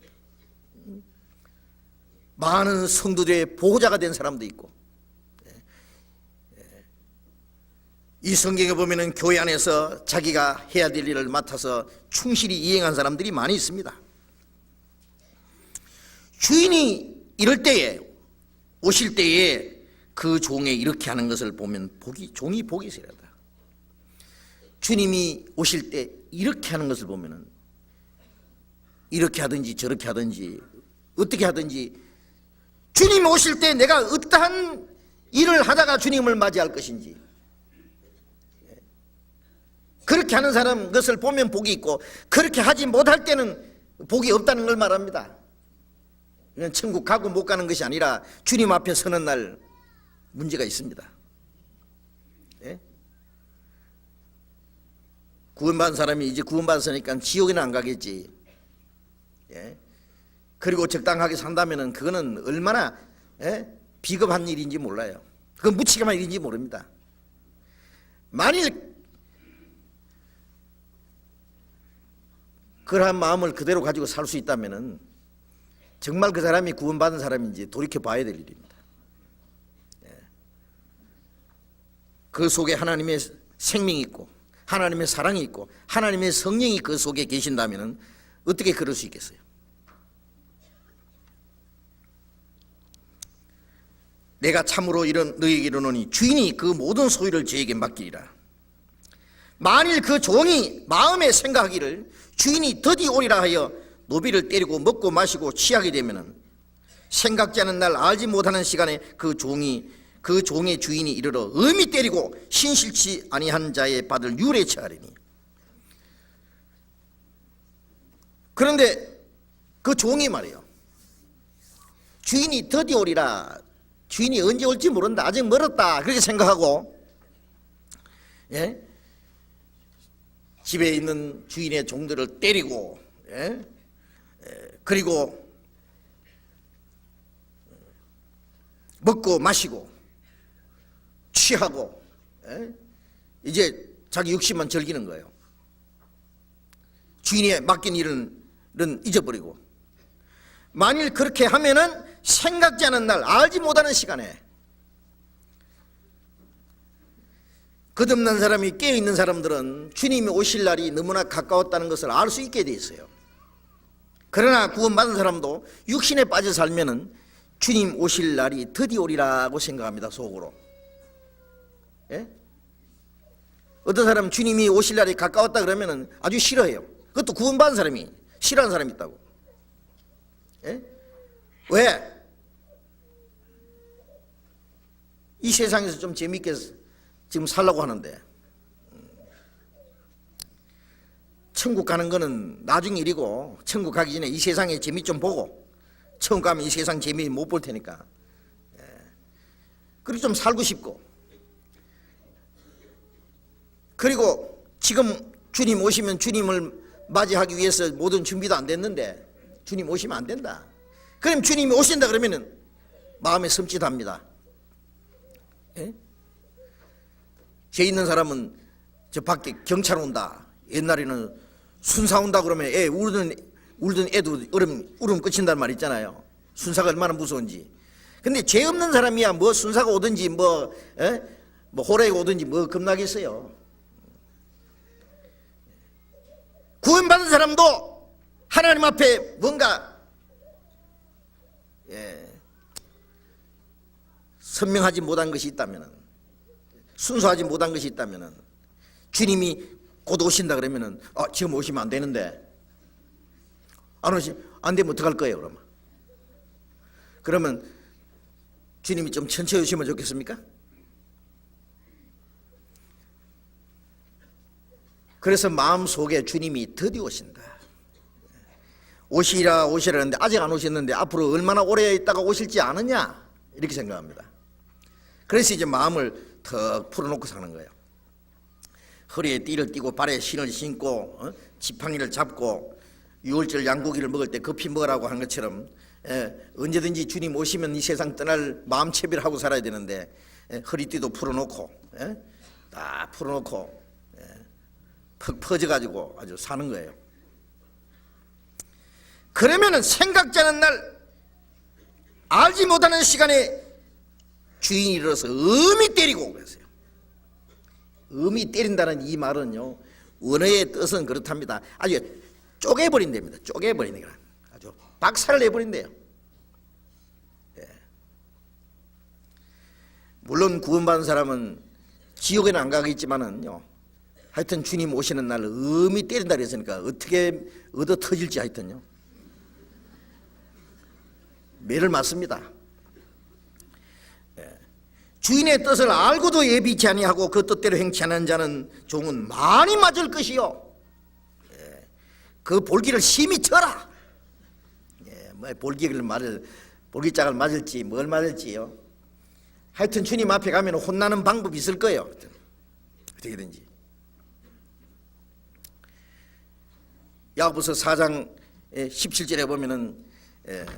많은 성도들의 보호자가 된 사람도 있고, 이 성경에 보면은 교회 안에서 자기가 해야 될 일을 맡아서 충실히 이행한 사람들이 많이 있습니다. 주인이 이럴 때에, 오실 때에 그 종의 이렇게 하는 것을 보면 종이 복이 있으리라. 주님이 오실 때 이렇게 하는 것을 보면은 이렇게 하든지 저렇게 하든지 어떻게 하든지, 주님 오실 때 내가 어떠한 일을 하다가 주님을 맞이할 것인지, 그렇게 하는 사람 것을 보면 복이 있고, 그렇게 하지 못할 때는 복이 없다는 걸 말합니다. 천국 가고 못 가는 것이 아니라 주님 앞에 서는 날 문제가 있습니다. 구원받은 사람이 이제 구원받았으니까 지옥에는 안 가겠지. 그리고 적당하게 산다면은 그거는 얼마나 비겁한 일인지 몰라요. 그건 무책임한 일인지 모릅니다. 만일 그러한 마음을 그대로 가지고 살 수 있다면은 정말 그 사람이 구원받은 사람인지 돌이켜 봐야 될 일입니다. 그 속에 하나님의 생명이 있고 하나님의 사랑이 있고 하나님의 성령이 그 속에 계신다면은 어떻게 그럴 수 있겠어요? 내가 참으로 너희에게 이르노니 주인이 그 모든 소유를 저에게 맡기리라. 만일 그 종이 마음에 생각하기를 주인이 더디 오리라 하여 노비를 때리고 먹고 마시고 취하게 되면은 생각지 않은 날 알지 못하는 시간에 그 종의 주인이 이르러 엄히 때리고 신실치 아니한 자의 받을 유례 처하리니. 그런데 그 종이 말이에요, 주인이 더디 오리라, 주인이 언제 올지 모른다, 아직 멀었다, 그렇게 생각하고 집에 있는 주인의 종들을 때리고 그리고 먹고 마시고 취하고 이제 자기 욕심만 즐기는 거예요. 주인이 맡긴 일은 잊어버리고, 만일 그렇게 하면은 생각지 않은 날 알지 못하는 시간에 거듭난 사람이 깨어있는 사람들은 주님이 오실 날이 너무나 가까웠다는 것을 알 수 있게 돼 있어요. 그러나 구원받은 사람도 육신에 빠져 살면은 주님 오실 날이 드디 오리라고 생각합니다, 속으로. 어떤 사람은 주님이 오실 날이 가까웠다 그러면은 아주 싫어해요. 그것도 구원받은 사람이 싫어하는 사람이 있다고. 왜? 이 세상에서 좀 재미있게 지금 살라고 하는데, 천국 가는 거는 나중 일이고, 천국 가기 전에 이 세상의 재미 좀 보고, 천국 가면 이 세상 재미 못 볼 테니까 그렇게 좀 살고 싶고, 그리고 지금 주님 오시면 주님을 맞이하기 위해서 모든 준비도 안 됐는데 주님 오시면 안 된다. 그럼 주님이 오신다 그러면은 마음에 섬찟합니다. 예? 죄 있는 사람은 저 밖에 경찰 온다. 옛날에는 순사 온다 그러면 울던 애도 울음 끝인단 말 있잖아요. 순사가 얼마나 무서운지. 근데 죄 없는 사람이야 뭐 순사가 오든지 뭐 호래가 오든지 뭐 겁나겠어요. 구원받은 사람도 하나님 앞에 뭔가 선명하지 못한 것이 있다면, 순수하지 못한 것이 있다면, 주님이 곧 오신다 그러면은 지금 오시면 안 되는데, 안 되면 어떡할 거예요? 그러면 주님이 좀 천천히 오시면 좋겠습니까? 그래서 마음속에 주님이 드디어 오신다, 오시라 하는데 아직 안 오셨는데 앞으로 얼마나 오래 있다가 오실지 아느냐, 이렇게 생각합니다. 그래서 이제 마음을 턱 풀어놓고 사는 거예요. 허리에 띠를 띠고 발에 신을 신고 지팡이를 잡고 6월절 양고기를 먹을 때 급히 먹으라고 한 것처럼 언제든지 주님 오시면 이 세상 떠날 마음 채비를 하고 살아야 되는데 허리띠도 풀어놓고 다 풀어놓고 퍽 퍼져가지고 아주 사는 거예요. 그러면은 생각지 않은 날 알지 못하는 시간에 주인이 일어서 엄히 때리고 그랬어요. 엄히 때린다는 이 말은요, 원어의 뜻은 그렇답니다. 아주 쪼개버린답니다. 쪼개버리는 거야. 아주 박살을 내버린대요. 물론 구원받은 사람은 지옥에는 안 가겠지만은요, 하여튼 주님 오시는 날 엄히 때린다 그랬으니까 어떻게 얻어 터질지 하여튼요, 매를 맞습니다. 주인의 뜻을 알고도 예비치 아니하고 그 뜻대로 행치 않은 자는 종은 많이 맞을 것이요, 그 볼기를 심히 쳐라. 뭐 볼기짝을 맞을지 뭘 맞을지요, 하여튼 주님 앞에 가면 혼나는 방법이 있을 거예요. 어떻게든지. 야고보서 4장 17절에 보면은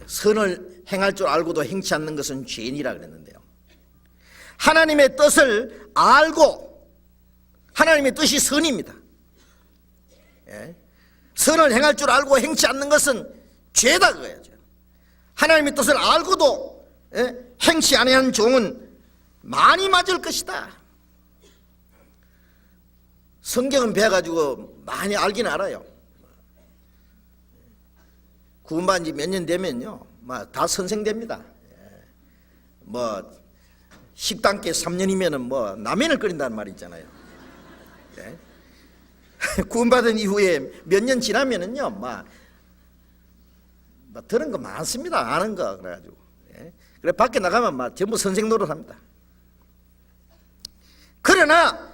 선을 행할 줄 알고도 행치 않는 것은 죄인이라 그랬는데요, 하나님의 뜻을 알고, 하나님의 뜻이 선입니다. 선을 행할 줄 알고 행치 않는 것은 죄다 그거예요. 하나님의 뜻을 알고도 행치 아니한 종은 많이 맞을 것이다. 성경은 배워가지고 많이 알긴 알아요. 구원받은 지 몇 년 되면요, 다 선생됩니다. 뭐 식당계 3년이면은 뭐 라면을 끓인다는 말이 있잖아요. 구원받은 이후에 몇 년 지나면은요, 막 들은 거 많습니다. 아는 거. 그래가지고 그래 밖에 나가면 막 전부 선생 노릇합니다. 그러나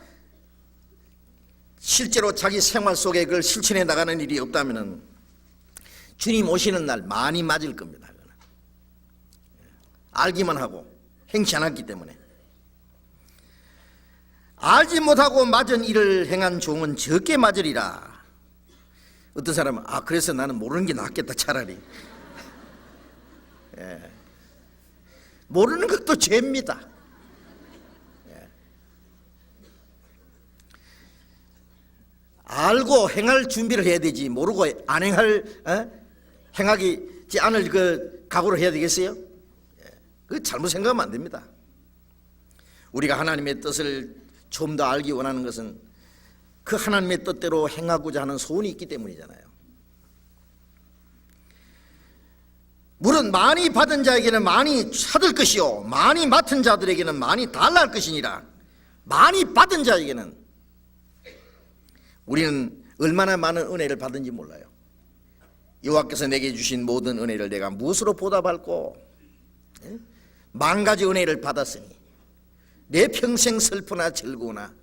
실제로 자기 생활 속에 그걸 실천해 나가는 일이 없다면은 주님 오시는 날 많이 맞을 겁니다. 알기만 하고 행치 않았기 때문에. 알지 못하고 맞은 일을 행한 종은 적게 맞으리라. 어떤 사람은 그래서 나는 모르는 게 낫겠다 차라리. 모르는 것도 죄입니다. 알고 행할 준비를 해야 되지, 모르고 안 행하지 않을 그 각오를 해야 되겠어요? 그 잘못 생각하면 안 됩니다. 우리가 하나님의 뜻을 좀 더 알기 원하는 것은 그 하나님의 뜻대로 행하고자 하는 소원이 있기 때문이잖아요. 물은 많이 받은 자에게는 많이 찾을 것이요 많이 맡은 자들에게는 많이 달라할 것이니라. 많이 받은 자에게는, 우리는 얼마나 많은 은혜를 받은지 몰라요. 여호와께서 내게 주신 모든 은혜를 내가 무엇으로 보답할꼬? 만 가지 은혜를 받았으니 내 평생 슬프나 즐거우나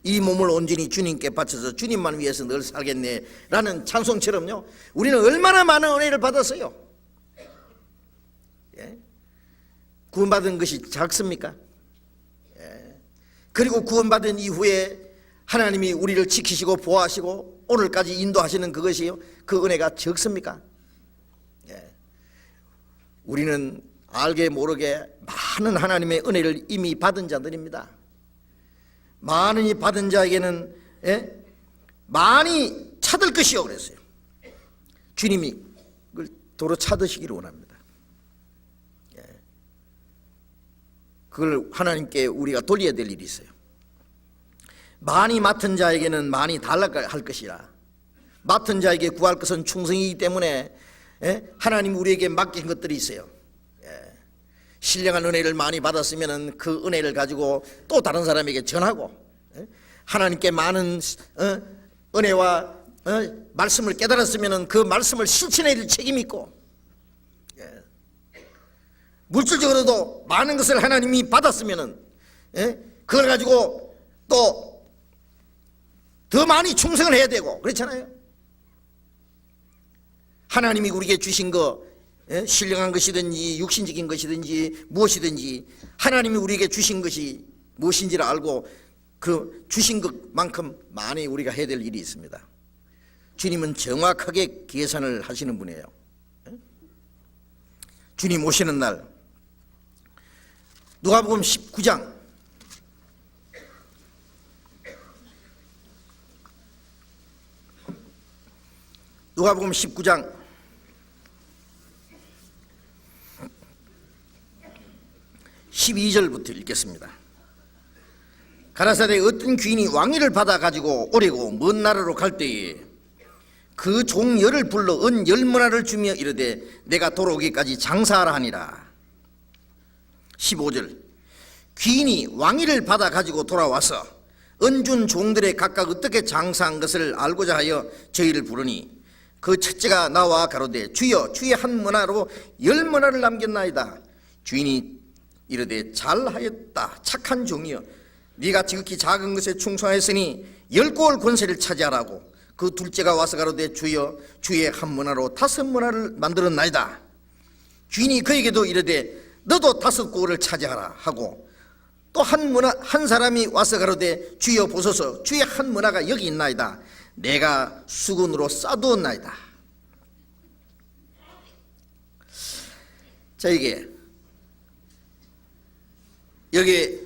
이 몸을 온전히 주님께 바쳐서 주님만 위해서 늘 살겠네 라는 찬송처럼요, 우리는 얼마나 많은 은혜를 받았어요. 구원받은 것이 작습니까? 그리고 구원받은 이후에 하나님이 우리를 지키시고 보호하시고 오늘까지 인도하시는 그것이요, 그 은혜가 적습니까? 우리는 알게 모르게 많은 하나님의 은혜를 이미 받은 자들입니다. 많은 이 받은 자에게는 많이 찾을 것이요 그랬어요. 주님이 그걸 도로 찾으시기를 원합니다. 그걸 하나님께 우리가 돌려야 될 일이 있어요. 많이 맡은 자에게는 많이 달라할 것이라. 맡은 자에게 구할 것은 충성이기 때문에 하나님 우리에게 맡긴 것들이 있어요. 신령한 은혜를 많이 받았으면 그 은혜를 가지고 또 다른 사람에게 전하고, 하나님께 많은 은혜와 말씀을 깨달았으면 그 말씀을 실천해야 될 책임이 있고, 물질적으로도 많은 것을 하나님이 받았으면 그걸 가지고 또 더 많이 충성을 해야 되고 그렇잖아요. 하나님이 우리에게 주신 거, 신령한 것이든지 육신적인 것이든지 무엇이든지 하나님이 우리에게 주신 것이 무엇인지를 알고 그 주신 것만큼 많이 우리가 해야 될 일이 있습니다. 주님은 정확하게 계산을 하시는 분이에요. 주님 오시는 날 누가복음 19장 누가복음 19장 12절부터 읽겠습니다. 가라사대 어떤 귀인이 왕위를 받아 가지고 오래고 먼 나라로 갈 때에 그 종 열을 불러 은 10문화를 주며 이르되 내가 돌아오기까지 장사하라 하니라. 15절 귀인이 왕위를 받아 가지고 돌아와서 은준 종들의 각각 어떻게 장사한 것을 알고자 하여 저희를 부르니 그 첫째가 나와 가로되 주여 주의 한 문화로 10문화를 남겼나이다. 주인이 이르되 잘하였다 착한 종이여 네가 지극히 작은 것에 충성하였으니 10고을 권세를 차지하라고. 그 둘째가 와서 가로되 주여 주의 한 문화로 5문화를 만들었나이다. 주인이 그에게도 이르되 너도 5고을을 차지하라 하고 또 한 사람이 와서 가로되 주여 보소서 주의 한 문화가 여기 있나이다. 내가 수건으로 싸두었나이다. 자, 이게 여기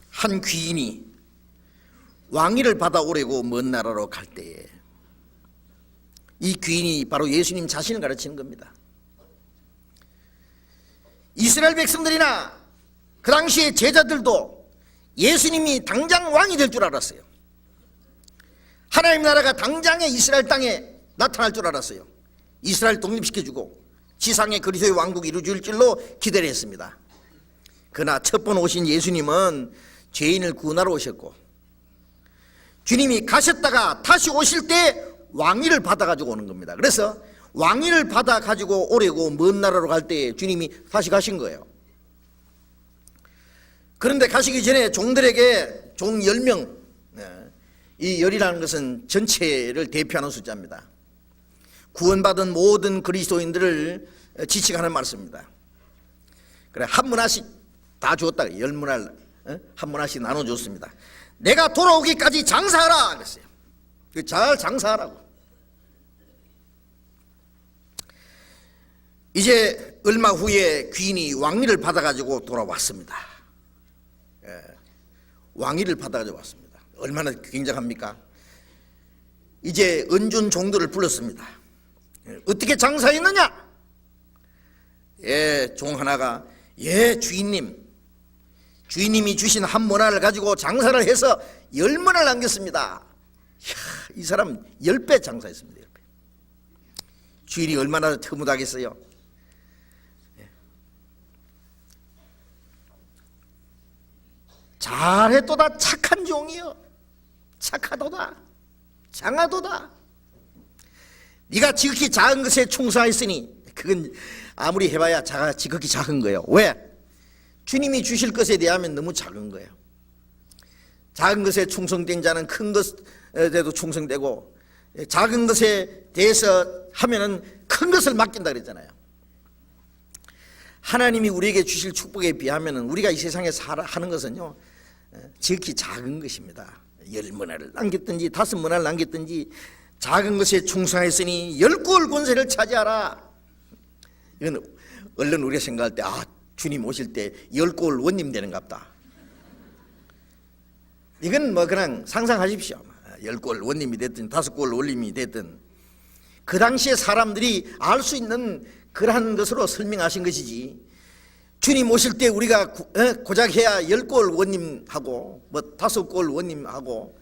한 귀인이 왕위를 받아 오래고 먼 나라로 갈 때에 이 귀인이 바로 예수님 자신을 가르치는 겁니다. 이스라엘 백성들이나 그 당시의 제자들도 예수님이 당장 왕이 될 줄 알았어요. 하나님 나라가 당장에 이스라엘 땅에 나타날 줄 알았어요. 이스라엘 독립시켜주고 지상의 그리스도의 왕국이 이루어질 줄로 기대를 했습니다. 그러나 첫 번 오신 예수님은 죄인을 구원하러 오셨고 주님이 가셨다가 다시 오실 때 왕위를 받아가지고 오는 겁니다. 그래서 왕위를 받아가지고 오래고 먼 나라로 갈 때 주님이 다시 가신 거예요. 그런데 가시기 전에 종들에게 종 10명, 이 열이라는 것은 전체를 대표하는 숫자입니다. 구원받은 모든 그리스도인들을 지칭하는 말씀입니다. 그래 한 문화씩 다 주었다. 10문화를 한 문화씩 나눠줬습니다. 내가 돌아오기까지 장사하라 그랬어요. 잘 장사하라고. 이제 얼마 후에 귀인이 왕위를 받아가지고 돌아왔습니다. 왕위를 받아가지고 왔습니다. 얼마나 굉장합니까? 이제 은준 종들을 불렀습니다. 어떻게 장사했느냐? 종 하나가 주인님이 주신 한 문화를 가지고 장사를 해서 10문화를 남겼습니다. 이 사람 10배 장사했습니다. 10배. 주인이 얼마나 터무다겠어요. 잘했도다 착한 종이여 착하도다 장하도다. 네가 지극히 작은 것에 충성했으니 그건 아무리 해봐야 지극히 작은 거예요. 왜? 주님이 주실 것에 대하면 너무 작은 거예요. 작은 것에 충성된 자는 큰 것에도 충성되고 작은 것에 대해서 하면은 큰 것을 맡긴다 그랬잖아요. 하나님이 우리에게 주실 축복에 비하면 우리가 이 세상에 하는 것은요 지극히 작은 것입니다. 10문화를 남겼든지 5문화를 남겼든지 작은 것에 충성했으니 10고을 권세를 차지하라. 이건 얼른 우리가 생각할 때 주님 오실 때 10골 원님 되는갑다. 이건 뭐 그냥 상상하십시오. 10골 원님이 됐든 5골 원님이 됐든 그 당시에 사람들이 알 수 있는 그러한 것으로 설명하신 것이지, 주님 오실 때 우리가 고작 해야 10골 원님하고 뭐 5골 원님하고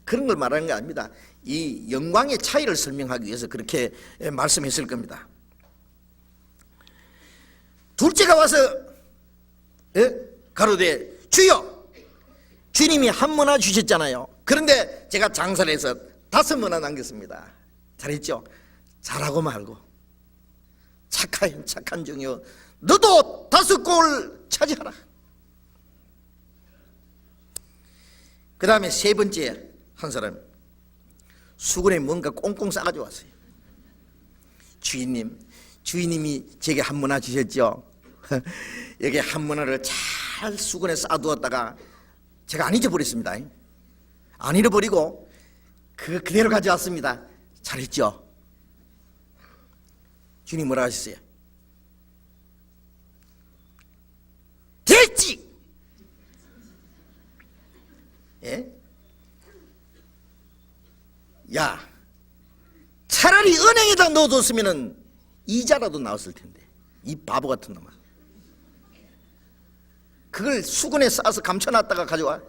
그런 걸 말하는 게 아닙니다. 이 영광의 차이를 설명하기 위해서 그렇게 말씀했을 겁니다. 둘째가 와서 가로되 주여, 주님이 한 문화 주셨잖아요. 그런데 제가 장사를 해서 5문화 남겼습니다. 잘했죠? 잘하고 말고 착한 종이여, 너도 5골 차지하라. 그 다음에 세 번째 한 사람 수건에 뭔가 꽁꽁 싸가지고 왔어요. 주인님이 제게 한 문화 주셨죠. 여기 한 문화를 잘 수건에 싸두었다가 제가 안 잊어버렸습니다. 안 잃어버리고 그대로 가져왔습니다. 잘했죠? 주님 뭐라 하셨어요? 됐지! 예? 야, 차라리 은행에다 넣어뒀으면 이자라도 나왔을 텐데, 이 바보 같은 놈아. 그걸 수건에 싸서 감춰놨다가 가져와.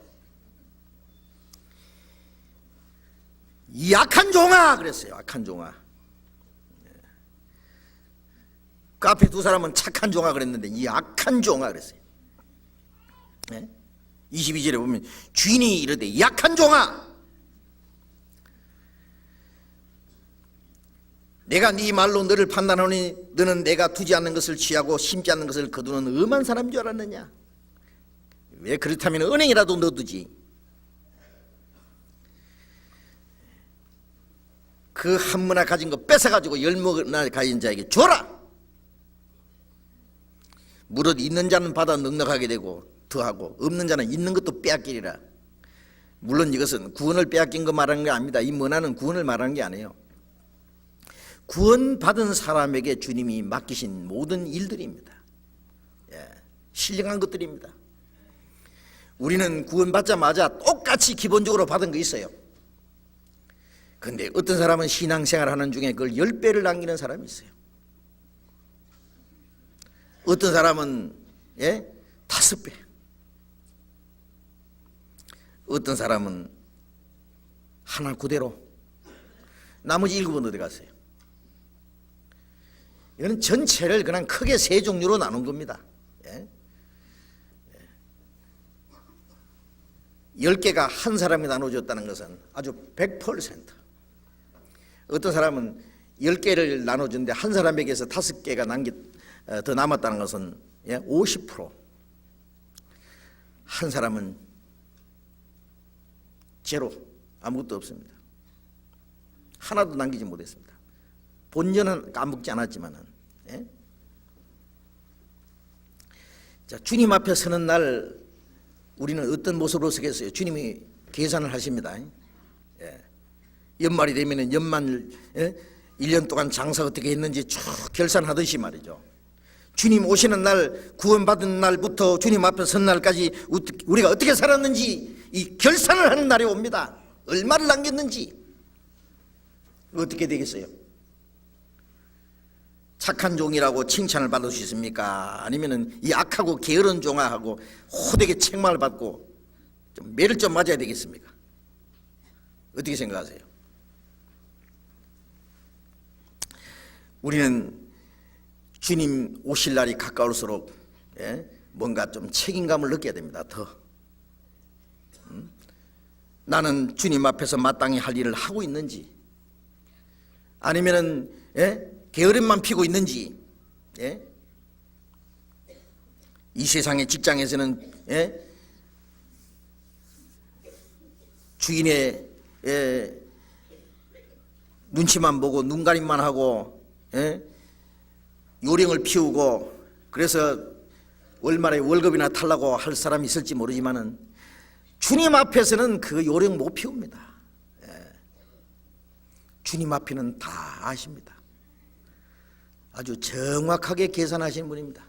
이 악한 종아 그랬어요. 악한 종아. 그 앞에 두 사람은 착한 종아 그랬는데 이 악한 종아 그랬어요. 22절에 보면 주인이 이르되 이 악한 종아, 내가 네 말로 너를 판단하니 너는 내가 두지 않는 것을 취하고 심지 않는 것을 거두는 음한 사람인 줄 알았느냐? 왜 그렇다면 은행이라도 넣어두지. 그 한 문화 가진 거 뺏어가지고 10문화 가진 자에게 줘라. 무릇 있는 자는 받아 넉넉하게 되고 더하고 없는 자는 있는 것도 빼앗기리라. 물론 이것은 구원을 빼앗긴 거 말하는 게 아닙니다. 이 문화는 구원을 말하는 게 아니에요. 구원받은 사람에게 주님이 맡기신 모든 일들입니다. 신령한 것들입니다. 우리는 구원받자마자 똑같이 기본적으로 받은 거 있어요. 그런데 어떤 사람은 신앙생활 하는 중에 그걸 10배를 남기는 사람이 있어요. 어떤 사람은 5배, 어떤 사람은 하나 그대로, 나머지 7은 어디 갔어요? 이거는 전체를 그냥 크게 세 종류로 나눈 겁니다. 10개가 한 사람이 나눠줬다는 것은 아주 100%. 어떤 사람은 10개를 나눠줬는데 한 사람에게서 5개가 더 남았다는 것은 50%. 한 사람은 제로, 아무것도 없습니다. 하나도 남기지 못했습니다. 본전은 까먹지 않았지만은. 자, 주님 앞에 서는 날 우리는 어떤 모습으로 서겠어요? 주님이 계산을 하십니다. 연말이 되면은 연말 1년 동안 장사 어떻게 했는지 쭉 결산하듯이 말이죠. 주님 오시는 날, 구원받은 날부터 주님 앞에 선 날까지 우리가 어떻게 살았는지 이 결산을 하는 날이 옵니다. 얼마를 남겼는지. 어떻게 되겠어요? 착한 종이라고 칭찬을 받을 수 있습니까? 아니면은 이 악하고 게으른 종하고 호되게 책망을 받고 좀 매를 좀 맞아야 되겠습니까? 어떻게 생각하세요? 우리는 주님 오실 날이 가까울수록 뭔가 좀 책임감을 느껴야 됩니다. 더 나는 주님 앞에서 마땅히 할 일을 하고 있는지, 아니면은 게으름만 피고 있는지. 이 세상의 직장에서는 주인의 눈치만 보고 눈가림만 하고 요령을 피우고 그래서 월말에 월급이나 달라고 할 사람이 있을지 모르지만은 주님 앞에서는 그 요령 못 피웁니다. 주님 앞에는 다 아십니다. 아주 정확하게 계산하시는 분입니다.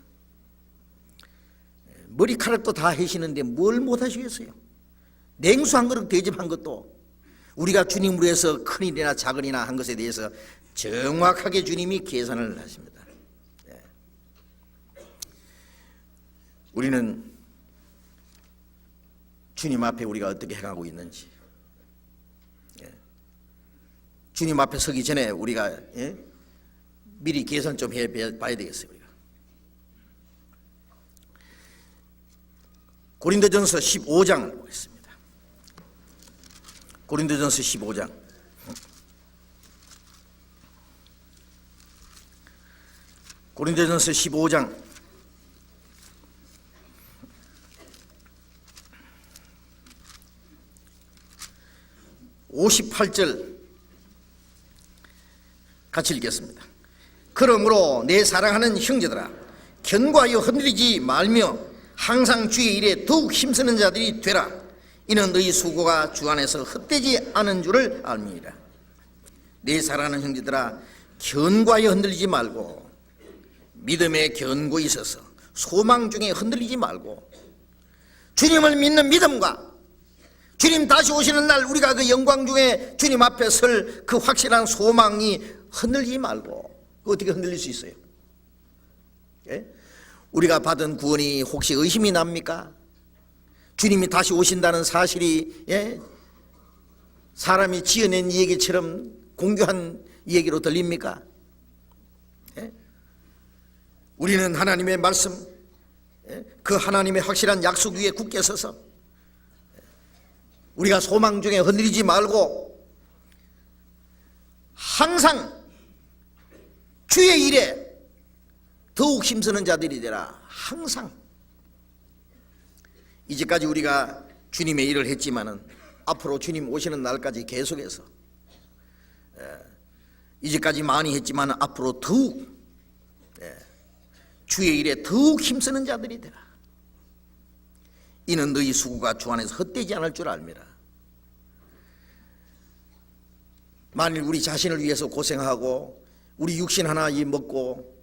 머리카락도 다 해시는데 뭘 못하시겠어요? 냉수 한 그릇 대접한 것도 우리가 주님으로 해서 큰일이나 작은이나 한 것에 대해서 정확하게 주님이 계산을 하십니다. 우리는 주님 앞에 우리가 어떻게 행하고 있는지, 주님 앞에 서기 전에 우리가 미리 계산 좀 해봐야 되겠어요. 우리가. 고린도전서 15장을 보겠습니다. 고린도전서 15장. 고린도전서 15장 58절 같이 읽겠습니다. 그러므로 내 사랑하는 형제들아, 견고하여 흔들리지 말며 항상 주의 일에 더욱 힘쓰는 자들이 되라. 이는 너희 수고가 주 안에서 헛되지 않은 줄을 알미니라. 내 사랑하는 형제들아, 견고하여 흔들리지 말고 믿음에 견고히 있어서 소망 중에 흔들리지 말고 주님을 믿는 믿음과 주님 다시 오시는 날 우리가 그 영광 중에 주님 앞에 설 그 확실한 소망이 흔들리지 말고. 어떻게 흔들릴 수 있어요? 우리가 받은 구원이 혹시 의심이 납니까? 주님이 다시 오신다는 사실이 사람이 지어낸 얘기처럼 공교한 얘기로 들립니까? 우리는 하나님의 말씀, 그 하나님의 확실한 약속 위에 굳게 서서 우리가 소망 중에 흔들리지 말고 항상 주의 일에 더욱 힘쓰는 자들이 되라. 항상. 이제까지 우리가 주님의 일을 했지만은 앞으로 주님 오시는 날까지 계속해서 이제까지 많이 했지만 앞으로 더욱 주의 일에 더욱 힘쓰는 자들이 되라. 이는 너희 수고가 주 안에서 헛되지 않을 줄 알미라. 만일 우리 자신을 위해서 고생하고 우리 육신 하나 먹고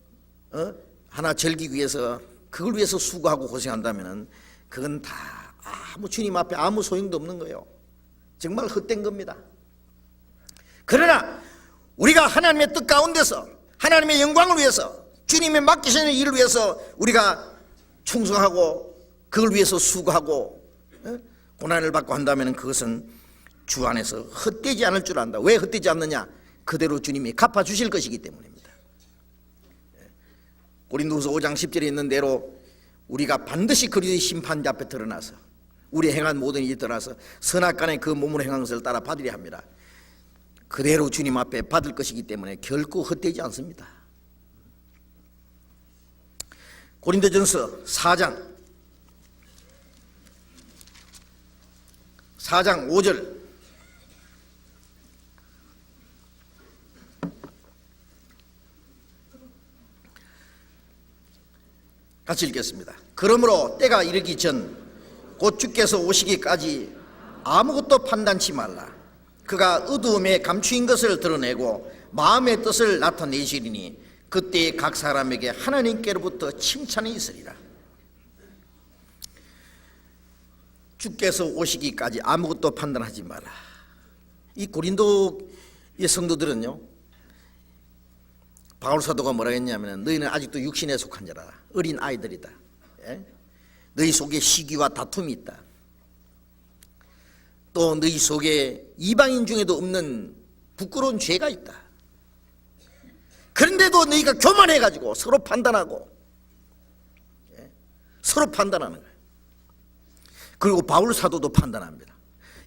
하나 즐기기 위해서 그걸 위해서 수고하고 고생한다면 그건 다 아무 주님 앞에 아무 소용도 없는 거예요. 정말 헛된 겁니다. 그러나 우리가 하나님의 뜻 가운데서 하나님의 영광을 위해서 주님의 맡기시는 일을 위해서 우리가 충성하고 그걸 위해서 수고하고 고난을 받고 한다면 그것은 주 안에서 헛되지 않을 줄 안다. 왜 헛되지 않느냐? 그대로 주님이 갚아주실 것이기 때문입니다. 고린도후서 5장 10절에 있는 대로 우리가 반드시 그리스도의 심판자 앞에 드러나서 우리 행한 모든 일이 드러나서 선악간에 그 몸으로 행한 것을 따라 받으려 합니다. 그대로 주님 앞에 받을 것이기 때문에 결코 헛되지 않습니다. 고린도전서 4장 5절 같이 읽겠습니다. 그러므로 때가 이르기 전 곧 주께서 오시기까지 아무것도 판단치 말라. 그가 어두움에 감추인 것을 드러내고 마음의 뜻을 나타내시리니 그때 각 사람에게 하나님께로부터 칭찬이 있으리라. 주께서 오시기까지 아무것도 판단하지 마라. 이 고린도의 성도들은요, 바울 사도가 뭐라 했냐면 너희는 아직도 육신에 속한 자라. 어린 아이들이다. 너희 속에 시기와 다툼이 있다. 또 너희 속에 이방인 중에도 없는 부끄러운 죄가 있다. 그런데도 너희가 교만해가지고 서로 판단하고 서로 판단하는 거예요. 그리고 바울 사도도 판단합니다.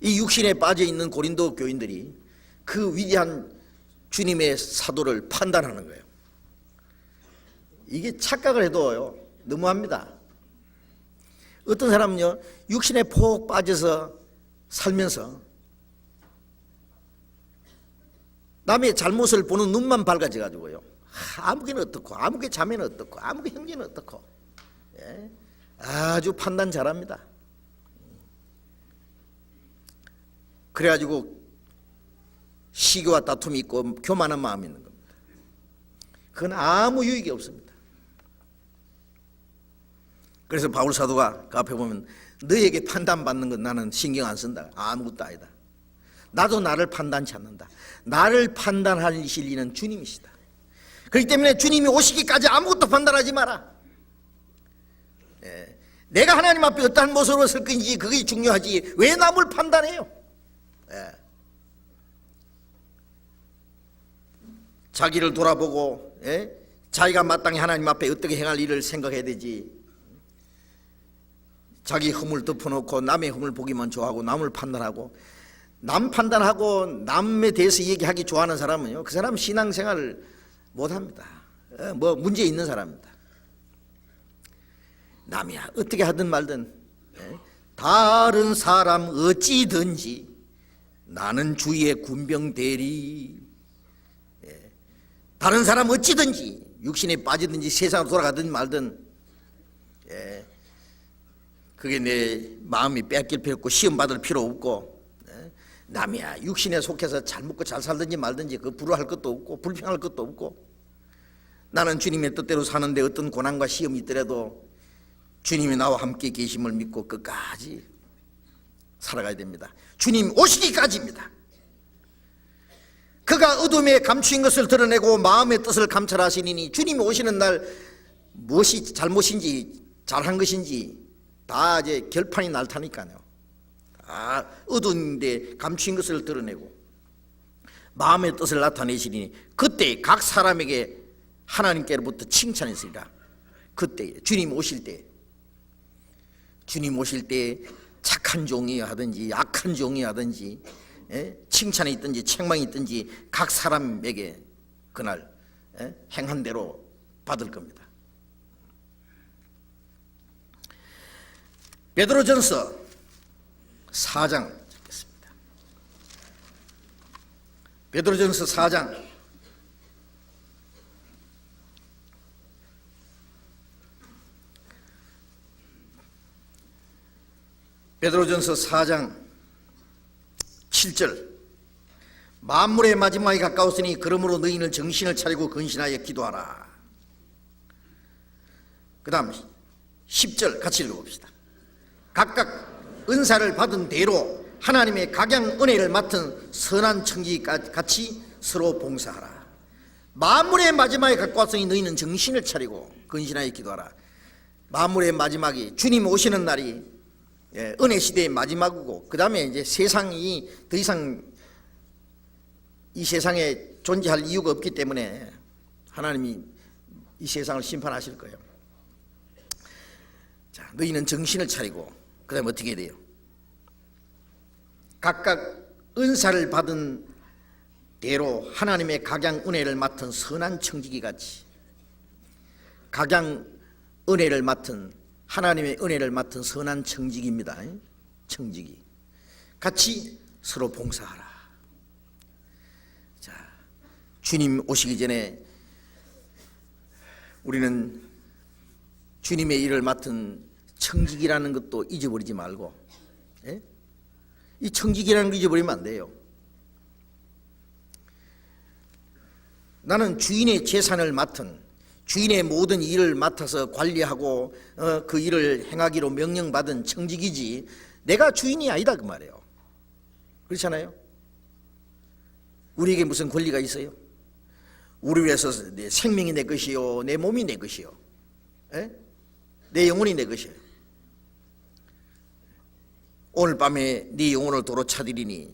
이 육신에 빠져있는 고린도 교인들이 그 위대한 주님의 사도를 판단하는 거예요. 이게 착각을 해도요 너무합니다. 어떤 사람은요 육신에 폭 빠져서 살면서 남의 잘못을 보는 눈만 밝아져 가지고요 아무개는 어떻고 아무개 자매는 어떻고 아무개 형제는 어떻고 아주 판단 잘합니다. 그래가지고 시기와 다툼이 있고 교만한 마음이 있는 겁니다. 그건 아무 유익이 없습니다. 그래서 바울 사도가 그 앞에 보면 너에게 판단받는 건 나는 신경 안 쓴다. 아무것도 아니다. 나도 나를 판단치 않는다. 나를 판단하실 이는 주님이시다. 그렇기 때문에 주님이 오시기까지 아무것도 판단하지 마라. 내가 하나님 앞에 어떠한 모습으로 설 건지 그게 중요하지 왜 남을 판단해요? 자기를 돌아보고 자기가 마땅히 하나님 앞에 어떻게 행할 일을 생각해야 되지. 자기 흠을 덮어놓고 남의 흠을 보기만 좋아하고 남을 판단하고 남 판단하고 남에 대해서 얘기하기 좋아하는 사람은요, 그 사람은 신앙생활을 못합니다. 뭐 문제 있는 사람입니다. 남이야 어떻게 하든 말든 다른 사람 어찌든지 나는 주의 군병 되리. 다른 사람 어찌든지 육신에 빠지든지 세상으로 돌아가든 말든 그게 내 마음이 뺏길 필요 없고 시험 받을 필요 없고 남이야 육신에 속해서 잘 먹고 잘 살든지 말든지 그 불화할 것도 없고 불평할 것도 없고 나는 주님의 뜻대로 사는데 어떤 고난과 시험이 있더라도 주님이 나와 함께 계심을 믿고 끝까지 살아가야 됩니다. 주님 오시기까지입니다. 그가 어둠에 감추인 것을 드러내고 마음의 뜻을 감찰하시니 주님이 오시는 날 무엇이 잘못인지 잘한 것인지 다 이제 결판이 날 테니까요. 다 어두운데 감추인 것을 드러내고 마음의 뜻을 나타내시니 그때 각 사람에게 하나님께로부터 칭찬했으리라. 그때 주님 오실 때, 주님 오실 때 착한 종이 하든지 약한 종이 하든지 칭찬이 있든지 책망이 있든지 각 사람에게 그날 행한 대로 받을 겁니다. 베드로전서 4장 읽겠습니다. 베드로전서 4장 베드로전서 4장 7절 만물의 마지막이 가까웠으니 그러므로 너희는 정신을 차리고 근신하여 기도하라. 그 다음 10절 같이 읽어봅시다. 각각 은사를 받은 대로 하나님의 각양 은혜를 맡은 선한 청지 같이 서로 봉사하라. 만물의 마지막이 가까웠으니 너희는 정신을 차리고 근신하여 기도하라. 만물의 마지막이 주님 오시는 날이 은혜 시대의 마지막이고 그 다음에 이제 세상이 더 이상 이 세상에 존재할 이유가 없기 때문에 하나님이 이 세상을 심판하실 거예요. 자, 너희는 정신을 차리고 그 다음에 어떻게 해야 돼요? 각각 은사를 받은 대로 하나님의 각양 은혜를 맡은 선한 청지기 같이 각양 은혜를 맡은 하나님의 은혜를 맡은 선한 청지기입니다. 청지기 같이 서로 봉사하라. 자, 주님 오시기 전에 우리는 주님의 일을 맡은 청지기라는 것도 잊어버리지 말고 이 청지기라는 거 잊어버리면 안 돼요. 나는 주인의 재산을 맡은 주인의 모든 일을 맡아서 관리하고 그 일을 행하기로 명령받은 청지기지 내가 주인이 아니다 그 말이에요. 그렇잖아요. 우리에게 무슨 권리가 있어요? 우리 위해서 내 생명이 내 것이요 내 몸이 내 것이요 내 영혼이 내 것이에요. 오늘 밤에 네 영혼을 도로 차드리니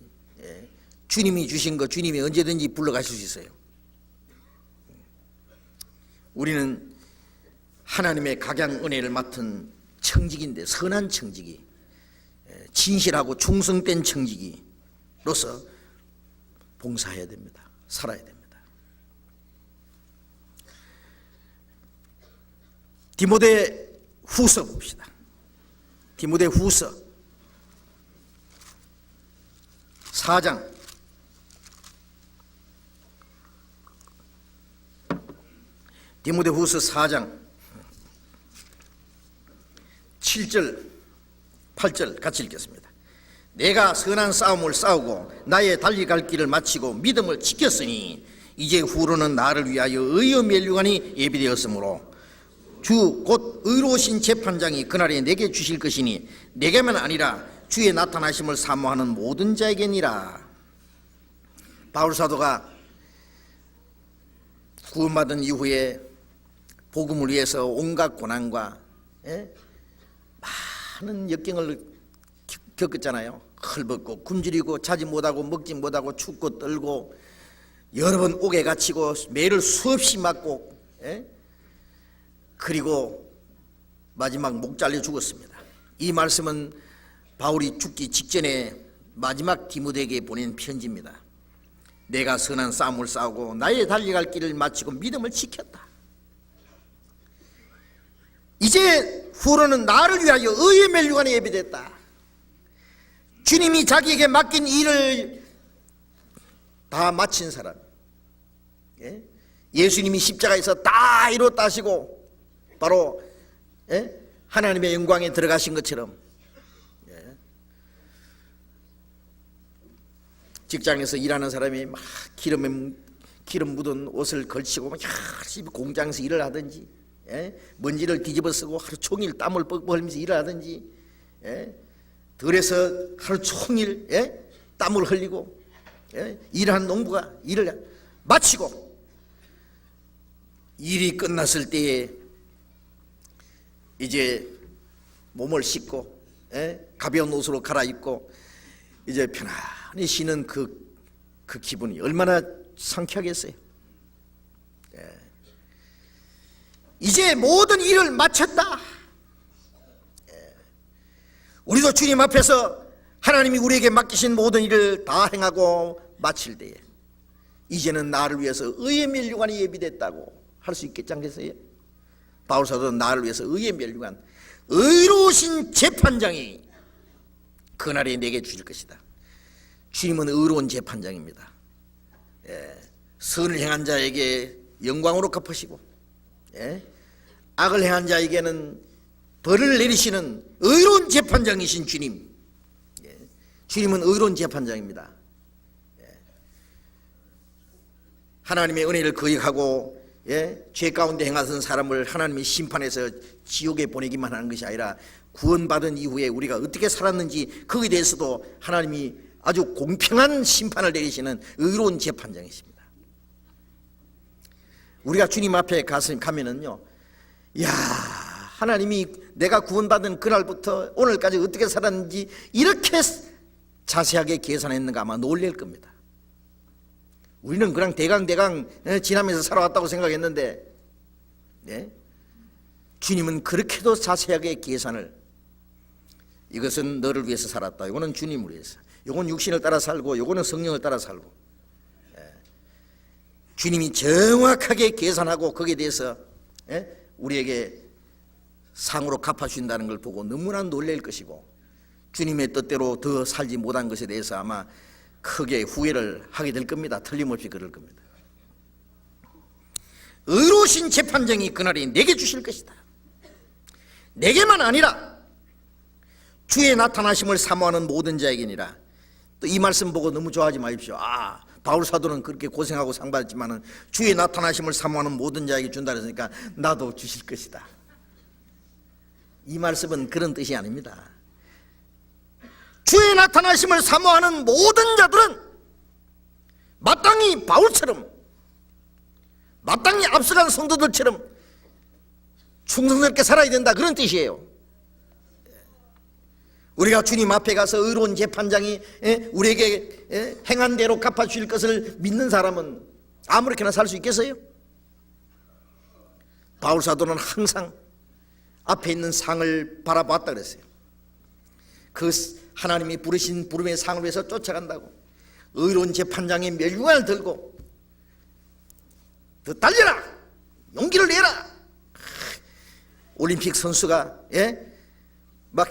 주님이 주신 거 주님이 언제든지 불러가실 수 있어요. 우리는 하나님의 각양 은혜를 맡은 청지기인데 선한 청지기, 진실하고 충성된 청지기로서 봉사해야 됩니다. 살아야 됩니다. 디모데 후서 봅시다. 디모데 후서 4장 디모데 후서 4장 7절 8절 같이 읽겠습니다. 내가 선한 싸움을 싸우고 나의 달려갈 길을 마치고 믿음을 지켰으니 이제 후로는 나를 위하여 의의 면류관이 예비되었으므로 주 곧 의로우신 재판장이 그날에 내게 주실 것이니 내게만 아니라 주의 나타나심을 사모하는 모든 자에게니라. 바울 사도가 구원받은 이후에 복음을 위해서 온갖 고난과 많은 역경을 겪었잖아요. 헐벗고 굶주리고 자지 못하고 먹지 못하고 춥고 떨고 여러 번 옥에 갇히고 매를 수없이 맞고 그리고 마지막 목 잘려 죽었습니다. 이 말씀은 바울이 죽기 직전에 마지막 디모데에게 보낸 편지입니다. 내가 선한 싸움을 싸우고 나의 달려갈 길을 마치고 믿음을 지켰다. 이제 후로는 나를 위하여 의의 멸류관에 예비됐다. 주님이 자기에게 맡긴 일을 다 마친 사람, 예수님이 십자가에서 다 이뤘다 하시고 바로 하나님의 영광에 들어가신 것처럼 직장에서 일하는 사람이 막 기름 묻은 옷을 걸치고 막 열심히 공장에서 일을 하든지 먼지를 뒤집어 쓰고 하루 종일 땀을 뻘뻘 흘리면서 일을 하든지 들에서 하루 종일 땀을 흘리고 일하는 농부가 일을 마치고 일이 끝났을 때에 이제 몸을 씻고 가벼운 옷으로 갈아입고 이제 편안히 쉬는 그 기분이 얼마나 상쾌하겠어요. 이제 모든 일을 마쳤다. 우리도 주님 앞에서 하나님이 우리에게 맡기신 모든 일을 다 행하고 마칠 때에 이제는 나를 위해서 의의 멸류관이 예비됐다고 할 수 있겠지 않겠어요? 바울 사도는 나를 위해서 의의 멸류관, 의로우신 재판장이 그날에 내게 주실 것이다. 주님은 의로운 재판장입니다. 선을 행한 자에게 영광으로 갚으시고 악을 행한 자에게는 벌을 내리시는 의로운 재판장이신 주님. 주님은 의로운 재판장입니다. 하나님의 은혜를 거역하고 죄 가운데 행하던 사람을 하나님이 심판해서 지옥에 보내기만 하는 것이 아니라 구원받은 이후에 우리가 어떻게 살았는지 거기에 대해서도 하나님이 아주 공평한 심판을 내리시는 의로운 재판장이십니다. 우리가 주님 앞에 가면은요, 야, 하나님이 내가 구원받은 그날부터 오늘까지 어떻게 살았는지 이렇게 자세하게 계산했는가 아마 놀랄 겁니다. 우리는 그냥 대강 지나면서 살아왔다고 생각했는데 주님은 그렇게도 자세하게 계산을, 이것은 너를 위해서 살았다, 이거는 주님을 위해서, 이건 육신을 따라 살고 이거는 성령을 따라 살고, 주님이 정확하게 계산하고 거기에 대해서 우리에게 상으로 갚아주신다는 걸 보고 너무나 놀랄 것이고, 주님의 뜻대로 더 살지 못한 것에 대해서 아마 크게 후회를 하게 될 겁니다. 틀림없이 그럴 겁니다. 의로우신 재판장이 그날에 내게 주실 것이다. 내게만 아니라 주의 나타나심을 사모하는 모든 자에게니라. 또 이 말씀 보고 너무 좋아하지 마십시오. 바울 사도는 그렇게 고생하고 상 받았지만은 주의 나타나심을 사모하는 모든 자에게 준다 그랬으니까 나도 주실 것이다. 이 말씀은 그런 뜻이 아닙니다. 주의 나타나심을 사모하는 모든 자들은 마땅히 바울처럼, 마땅히 앞서간 성도들처럼 충성스럽게 살아야 된다, 그런 뜻이에요. 우리가 주님 앞에 가서 의로운 재판장이 우리에게 행한 대로 갚아주실 것을 믿는 사람은 아무렇게나 살 수 있겠어요? 바울 사도는 항상 앞에 있는 상을 바라봤다 그랬어요. 그 하나님이 부르신 부름의 상을 위해서 쫓아간다고 의로운 재판장의 멸류관을 들고 더 달려라, 용기를 내라. 올림픽 선수가 막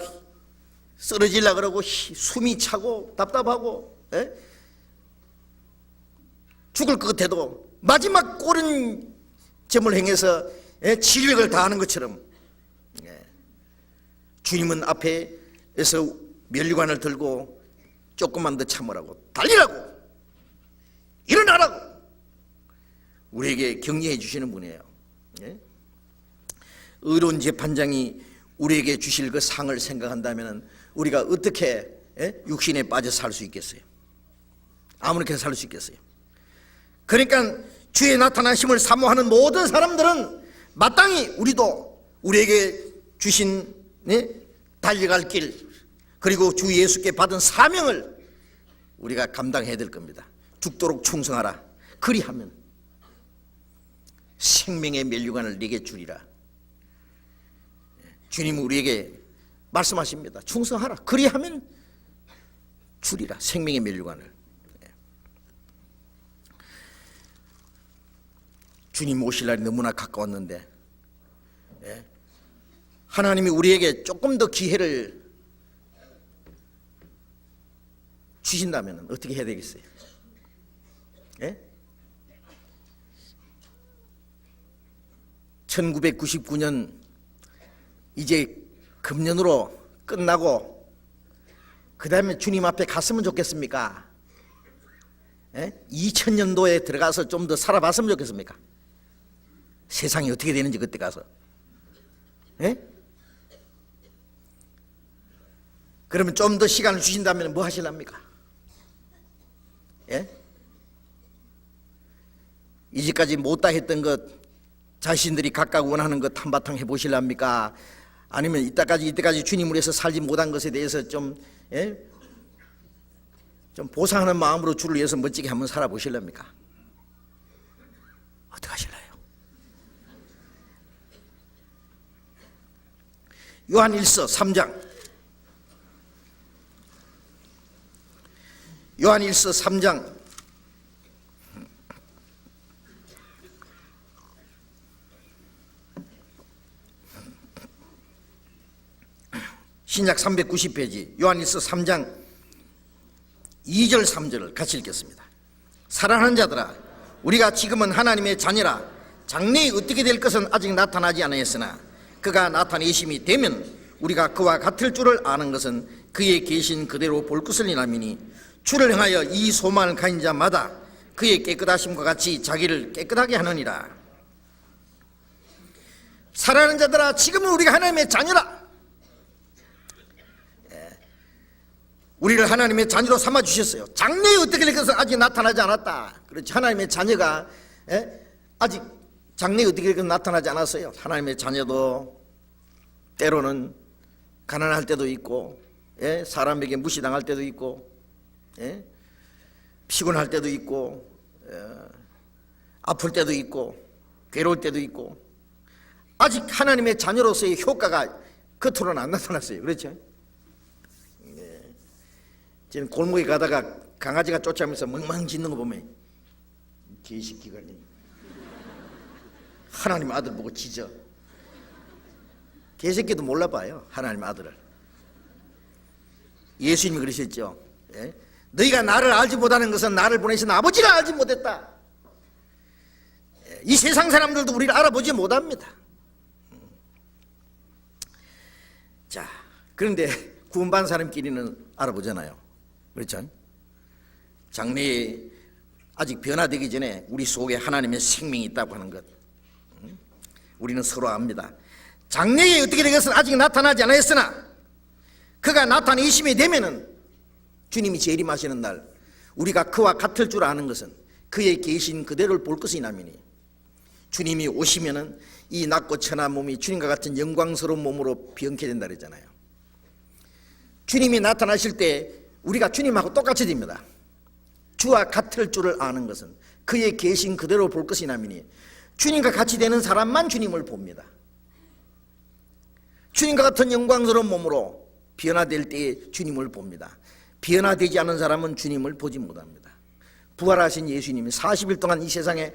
쓰러지려고 그러고 숨이 차고 답답하고 죽을 것 같아도 마지막 꼬른 점을 행해서 진력을 다하는 것처럼 주님은 앞에서 멸류관을 들고 조금만 더 참으라고, 달리라고, 일어나라고 우리에게 격려해 주시는 분이에요. 의로운 재판장이 우리에게 주실 그 상을 생각한다면 우리가 어떻게 육신에 빠져 살 수 있겠어요? 아무렇게 살 수 있겠어요? 그러니까 주의 나타나심을 사모하는 모든 사람들은 마땅히 우리에게 주신 달려갈 길, 그리고 주 예수께 받은 사명을 우리가 감당해야 될 겁니다. 죽도록 충성하라. 그리하면 생명의 면류관을 네게 주리라. 주님은 우리에게 말씀하십니다. 충성하라. 그리하면 주리라. 생명의 면류관을. 주님 오실 날이 너무나 가까웠는데 하나님이 우리에게 조금 더 기회를 주신다면 어떻게 해야 되겠어요? 1999년 이제 금년으로 끝나고 그 다음에 주님 앞에 갔으면 좋겠습니까? 2000년도에 들어가서 좀 더 살아봤으면 좋겠습니까? 세상이 어떻게 되는지 그때 가서. 그러면 좀 더 시간을 주신다면 뭐 하실랍니까? 이제까지 못다 했던 것, 자신들이 각각 원하는 것 한바탕 해보실랍니까? 아니면 이때까지 주님을 위해서 살지 못한 것에 대해서 좀 보상하는 마음으로 주를 위해서 멋지게 한번 살아보실랍니까? 어떻게 하실래요? 요한일서 3장 요한일서 3장 390페이지 요한일서 3장 2절 3절을 같이 읽겠습니다. 사랑하는 자들아, 우리가 지금은 하나님의 자녀라. 장래에 어떻게 될 것은 아직 나타나지 않았으나 그가 나타내심이 되면 우리가 그와 같을 줄을 아는 것은 그의 계신 그대로 볼 것을 이남이니 주를 향하여 이 소망을 가진 자마다 그의 깨끗하심과 같이 자기를 깨끗하게 하느니라. 사랑하는 자들아, 지금은 우리가 하나님의 자녀라. 우리를 하나님의 자녀로 삼아주셨어요. 장래에 어떻게 될 것은 아직 나타나지 않았다. 그렇지, 하나님의 자녀가 아직 장래에 어떻게 될 것은 나타나지 않았어요. 하나님의 자녀도 때로는 가난할 때도 있고 사람에게 무시당할 때도 있고 피곤할 때도 있고 아플 때도 있고 괴로울 때도 있고 아직 하나님의 자녀로서의 효과가 겉으로는 안 나타났어요. 그렇죠? 지금 골목에 가다가 강아지가 쫓아오면서 멍멍 짖는 거 보면 개새끼가 하나님 아들 보고 짖어. 개새끼도 몰라봐요, 하나님 아들을. 예수님이 그러셨죠. 너희가 나를 알지 못하는 것은 나를 보내신 아버지를 알지 못했다. 이 세상 사람들도 우리를 알아보지 못합니다. 자, 그런데 구원받은 사람끼리는 알아보잖아요. 그렇죠? 장래에 아직 변화되기 전에 우리 속에 하나님의 생명이 있다고 하는 것, 우리는 서로 압니다. 장래에 어떻게 될 것은 아직 나타나지 않았으나 그가 나타내심이 되면은 주님이 재림하시는 날 우리가 그와 같을 줄 아는 것은 그의 계신 그대로를 볼 것이 남이니 주님이 오시면은 이 낮고 천한 몸이 주님과 같은 영광스러운 몸으로 변케 된다 그랬잖아요. 주님이 나타나실 때 우리가 주님하고 똑같이 됩니다. 주와 같을 줄을 아는 것은 그의 계신 그대로 볼 것이 남이니 주님과 같이 되는 사람만 주님을 봅니다. 주님과 같은 영광스러운 몸으로 변화될 때에 주님을 봅니다. 변화되지 않은 사람은 주님을 보지 못합니다. 부활하신 예수님이 40일 동안 이 세상에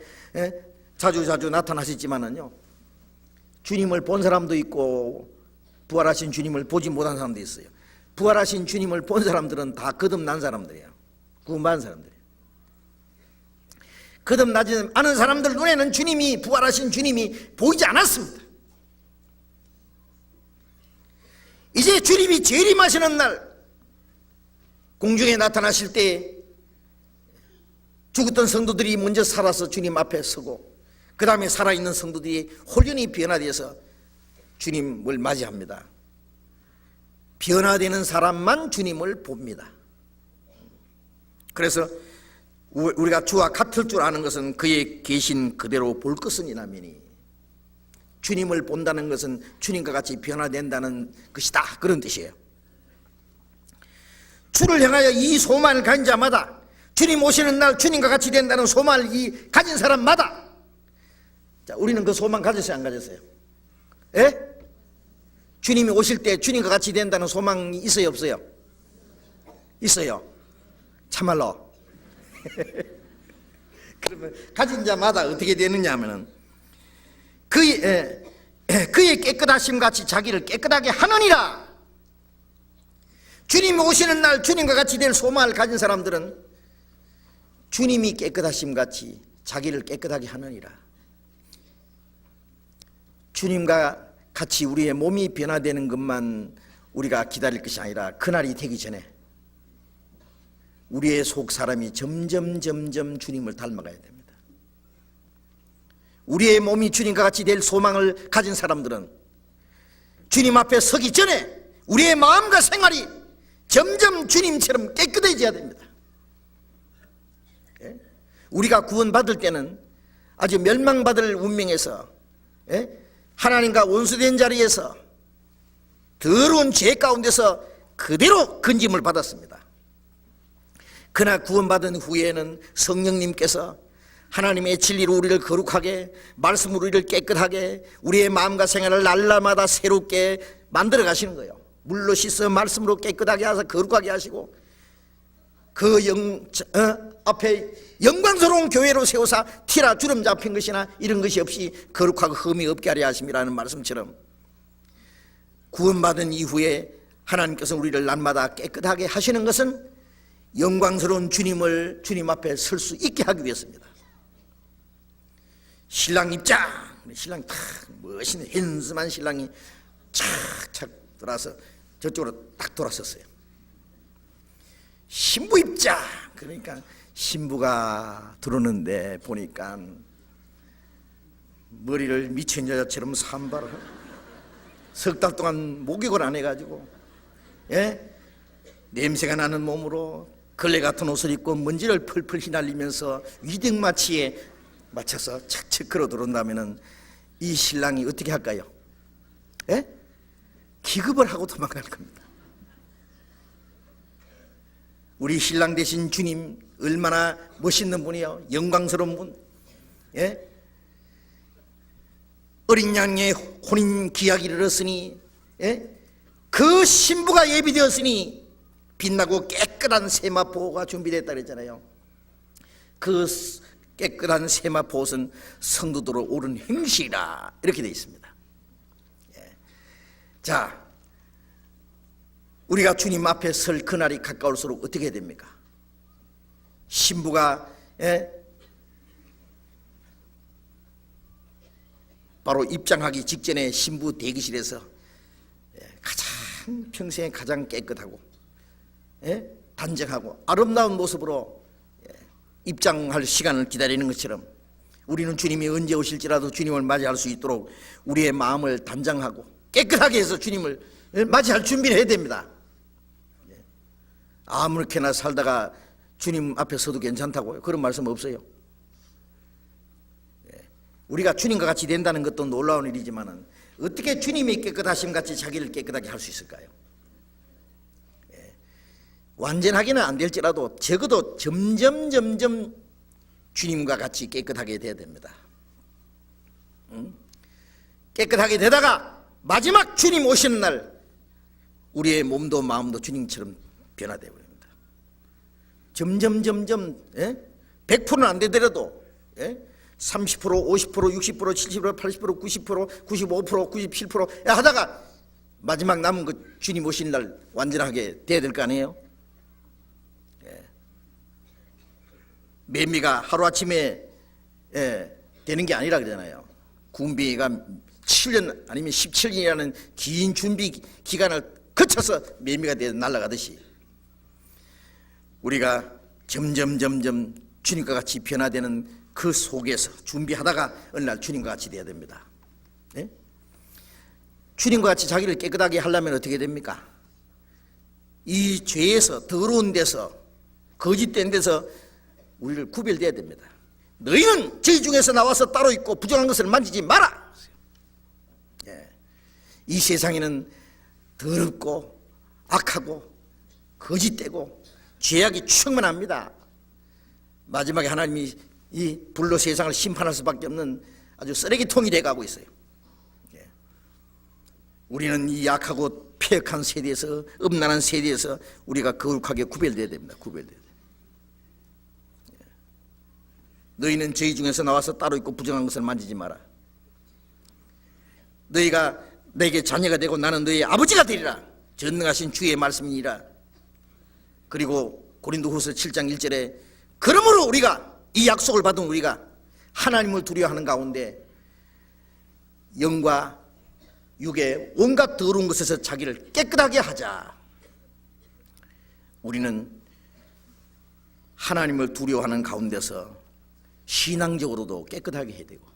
자주 나타나셨지만은요, 주님을 본 사람도 있고 부활하신 주님을 보지 못한 사람도 있어요. 부활하신 주님을 본 사람들은 다 거듭난 사람들이에요. 구원받은 사람들이에요. 거듭나지 않은 사람들 눈에는 주님이, 부활하신 주님이 보이지 않았습니다. 이제 주님이 재림하시는 날 공중에 나타나실 때 죽었던 성도들이 먼저 살아서 주님 앞에 서고 그 다음에 살아있는 성도들이 홀연히 변화되어서 주님을 맞이합니다. 변화되는 사람만 주님을 봅니다. 그래서 우리가 주와 같을 줄 아는 것은 그의 계신 그대로 볼 것은 이나미니, 주님을 본다는 것은 주님과 같이 변화된다는 것이다, 그런 뜻이에요. 주를 향하여 이 소망을 가진 자마다, 주님 오시는 날 주님과 같이 된다는 소망을 가진 사람마다, 자, 우리는 그 소망 가졌어요, 안 가졌어요? 예? 주님이 오실 때 주님과 같이 된다는 소망이 있어요, 없어요? 있어요. 참말로. 그러면 가진 자마다 어떻게 되느냐 하면은 그의 깨끗하심 같이 자기를 깨끗하게 하느니라. 주님이 오시는 날 주님과 같이 될 소망을 가진 사람들은 주님이 깨끗하심 같이 자기를 깨끗하게 하느니라. 주님과 같이 우리의 몸이 변화되는 것만 우리가 기다릴 것이 아니라 그날이 되기 전에 우리의 속 사람이 점점 주님을 닮아가야 됩니다. 우리의 몸이 주님과 같이 될 소망을 가진 사람들은 주님 앞에 서기 전에 우리의 마음과 생활이 점점 주님처럼 깨끗해져야 됩니다. 우리가 구원받을 때는 아주 멸망받을 운명에서, 하나님과 원수된 자리에서 더러운 죄 가운데서 그대로 건짐을 받았습니다. 그러나 구원받은 후에는 성령님께서 하나님의 진리로 우리를 거룩하게, 말씀으로 우리를 깨끗하게, 우리의 마음과 생활을 날마다 새롭게 만들어 가시는 거예요. 물로 씻어 말씀으로 깨끗하게 하셔서 거룩하게 하시고, 그 앞에 영광스러운 교회로 세우사 티라 주름 잡힌 것이나 이런 것이 없이 거룩하고 흠이 없게 하려 하심이라는 말씀처럼, 구원받은 이후에 하나님께서 우리를 날마다 깨끗하게 하시는 것은 영광스러운 주님을 주님 앞에 설 수 있게 하기 위해서입니다. 신랑 입장, 신랑 탁 멋있는 핸섬한 신랑이 착착 돌아서 저쪽으로 딱 돌아섰어요. 신부 입장, 그러니까 신부가 들어오는데 보니까 머리를 미친 여자처럼 산발을 하고 석 달 동안 목욕을 안 해가지고, 냄새가 나는 몸으로 걸레 같은 옷을 입고 먼지를 펄펄 휘날리면서 위등마취에 맞춰서 착착 걸어 들어온다면은 이 신랑이 어떻게 할까요? 기겁을 하고 도망갈 겁니다. 우리 신랑 되신 주님 얼마나 멋있는 분이요, 영광스러운 분. 어린 양의 혼인 기약이 이르렀으니, 그 신부가 예비되었으니 빛나고 깨끗한 세마포가 준비됐다 그랬잖아요. 그 깨끗한 세마포 옷은 성도도로 옳은 행실이라 이렇게 되어 있습니다. 자, 우리가 주님 앞에 설 그날이 가까울수록 어떻게 됩니까? 신부가 바로 입장하기 직전에 신부 대기실에서 가장 평생에 가장 깨끗하고 단정하고 아름다운 모습으로 입장할 시간을 기다리는 것처럼 우리는 주님이 언제 오실지라도 주님을 맞이할 수 있도록 우리의 마음을 단장하고 깨끗하게 해서 주님을 맞이할 준비를 해야 됩니다. 아무렇게나 살다가 주님 앞에 서도 괜찮다고요? 그런 말씀 없어요. 우리가 주님과 같이 된다는 것도 놀라운 일이지만 어떻게 주님이 깨끗하심 같이 자기를 깨끗하게 할 수 있을까요? 완전하게는 안 될지라도 적어도 점점 주님과 같이 깨끗하게 돼야 됩니다. 깨끗하게 되다가 마지막 주님 오시는 날 우리의 몸도 마음도 주님처럼 변화되어 버립니다. 점점 100%는 안 되더라도 30%, 50%, 60%, 70%, 80%, 90%, 95%, 97% 하다가 마지막 남은 그 주님 오신 날 완전하게 돼야 될 거 아니에요? 매미가 하루아침에 되는 게 아니라 그러잖아요. 군비가 7년 아니면 17년이라는 긴 준비 기간을 거쳐서 매미가 되어 날아가듯이 우리가 점점 주님과 같이 변화되는 그 속에서 준비하다가 어느 날 주님과 같이 되어야 됩니다. 주님과 같이 자기를 깨끗하게 하려면 어떻게 됩니까? 이 죄에서, 더러운 데서, 거짓된 데서 우리를 구별돼야 됩니다. 너희는 죄 중에서 나와서 따로 있고 부정한 것을 만지지 마라. 이 세상에는 더럽고 악하고 거짓되고 죄악이 충만합니다. 마지막에 하나님이 이 불로 세상을 심판할 수밖에 없는 아주 쓰레기통이 돼가고 있어요. 우리는 이 약하고 폐역한 세대에서, 음란한 세대에서 우리가 거룩하게 구별돼야 됩니다. 구별돼야 돼요. 너희는 죄 중에서 나와서 따로 있고 부정한 것을 만지지 마라. 너희가 내게 자녀가 되고 나는 너희 아버지가 되리라. 전능하신 주의 말씀이니라. 그리고 고린도후서 7장 1절에 그러므로 우리가 이 약속을 받은 우리가 하나님을 두려워하는 가운데 영과 육의 온갖 더러운 것에서 자기를 깨끗하게 하자. 우리는 하나님을 두려워하는 가운데서 신앙적으로도 깨끗하게 해야 되고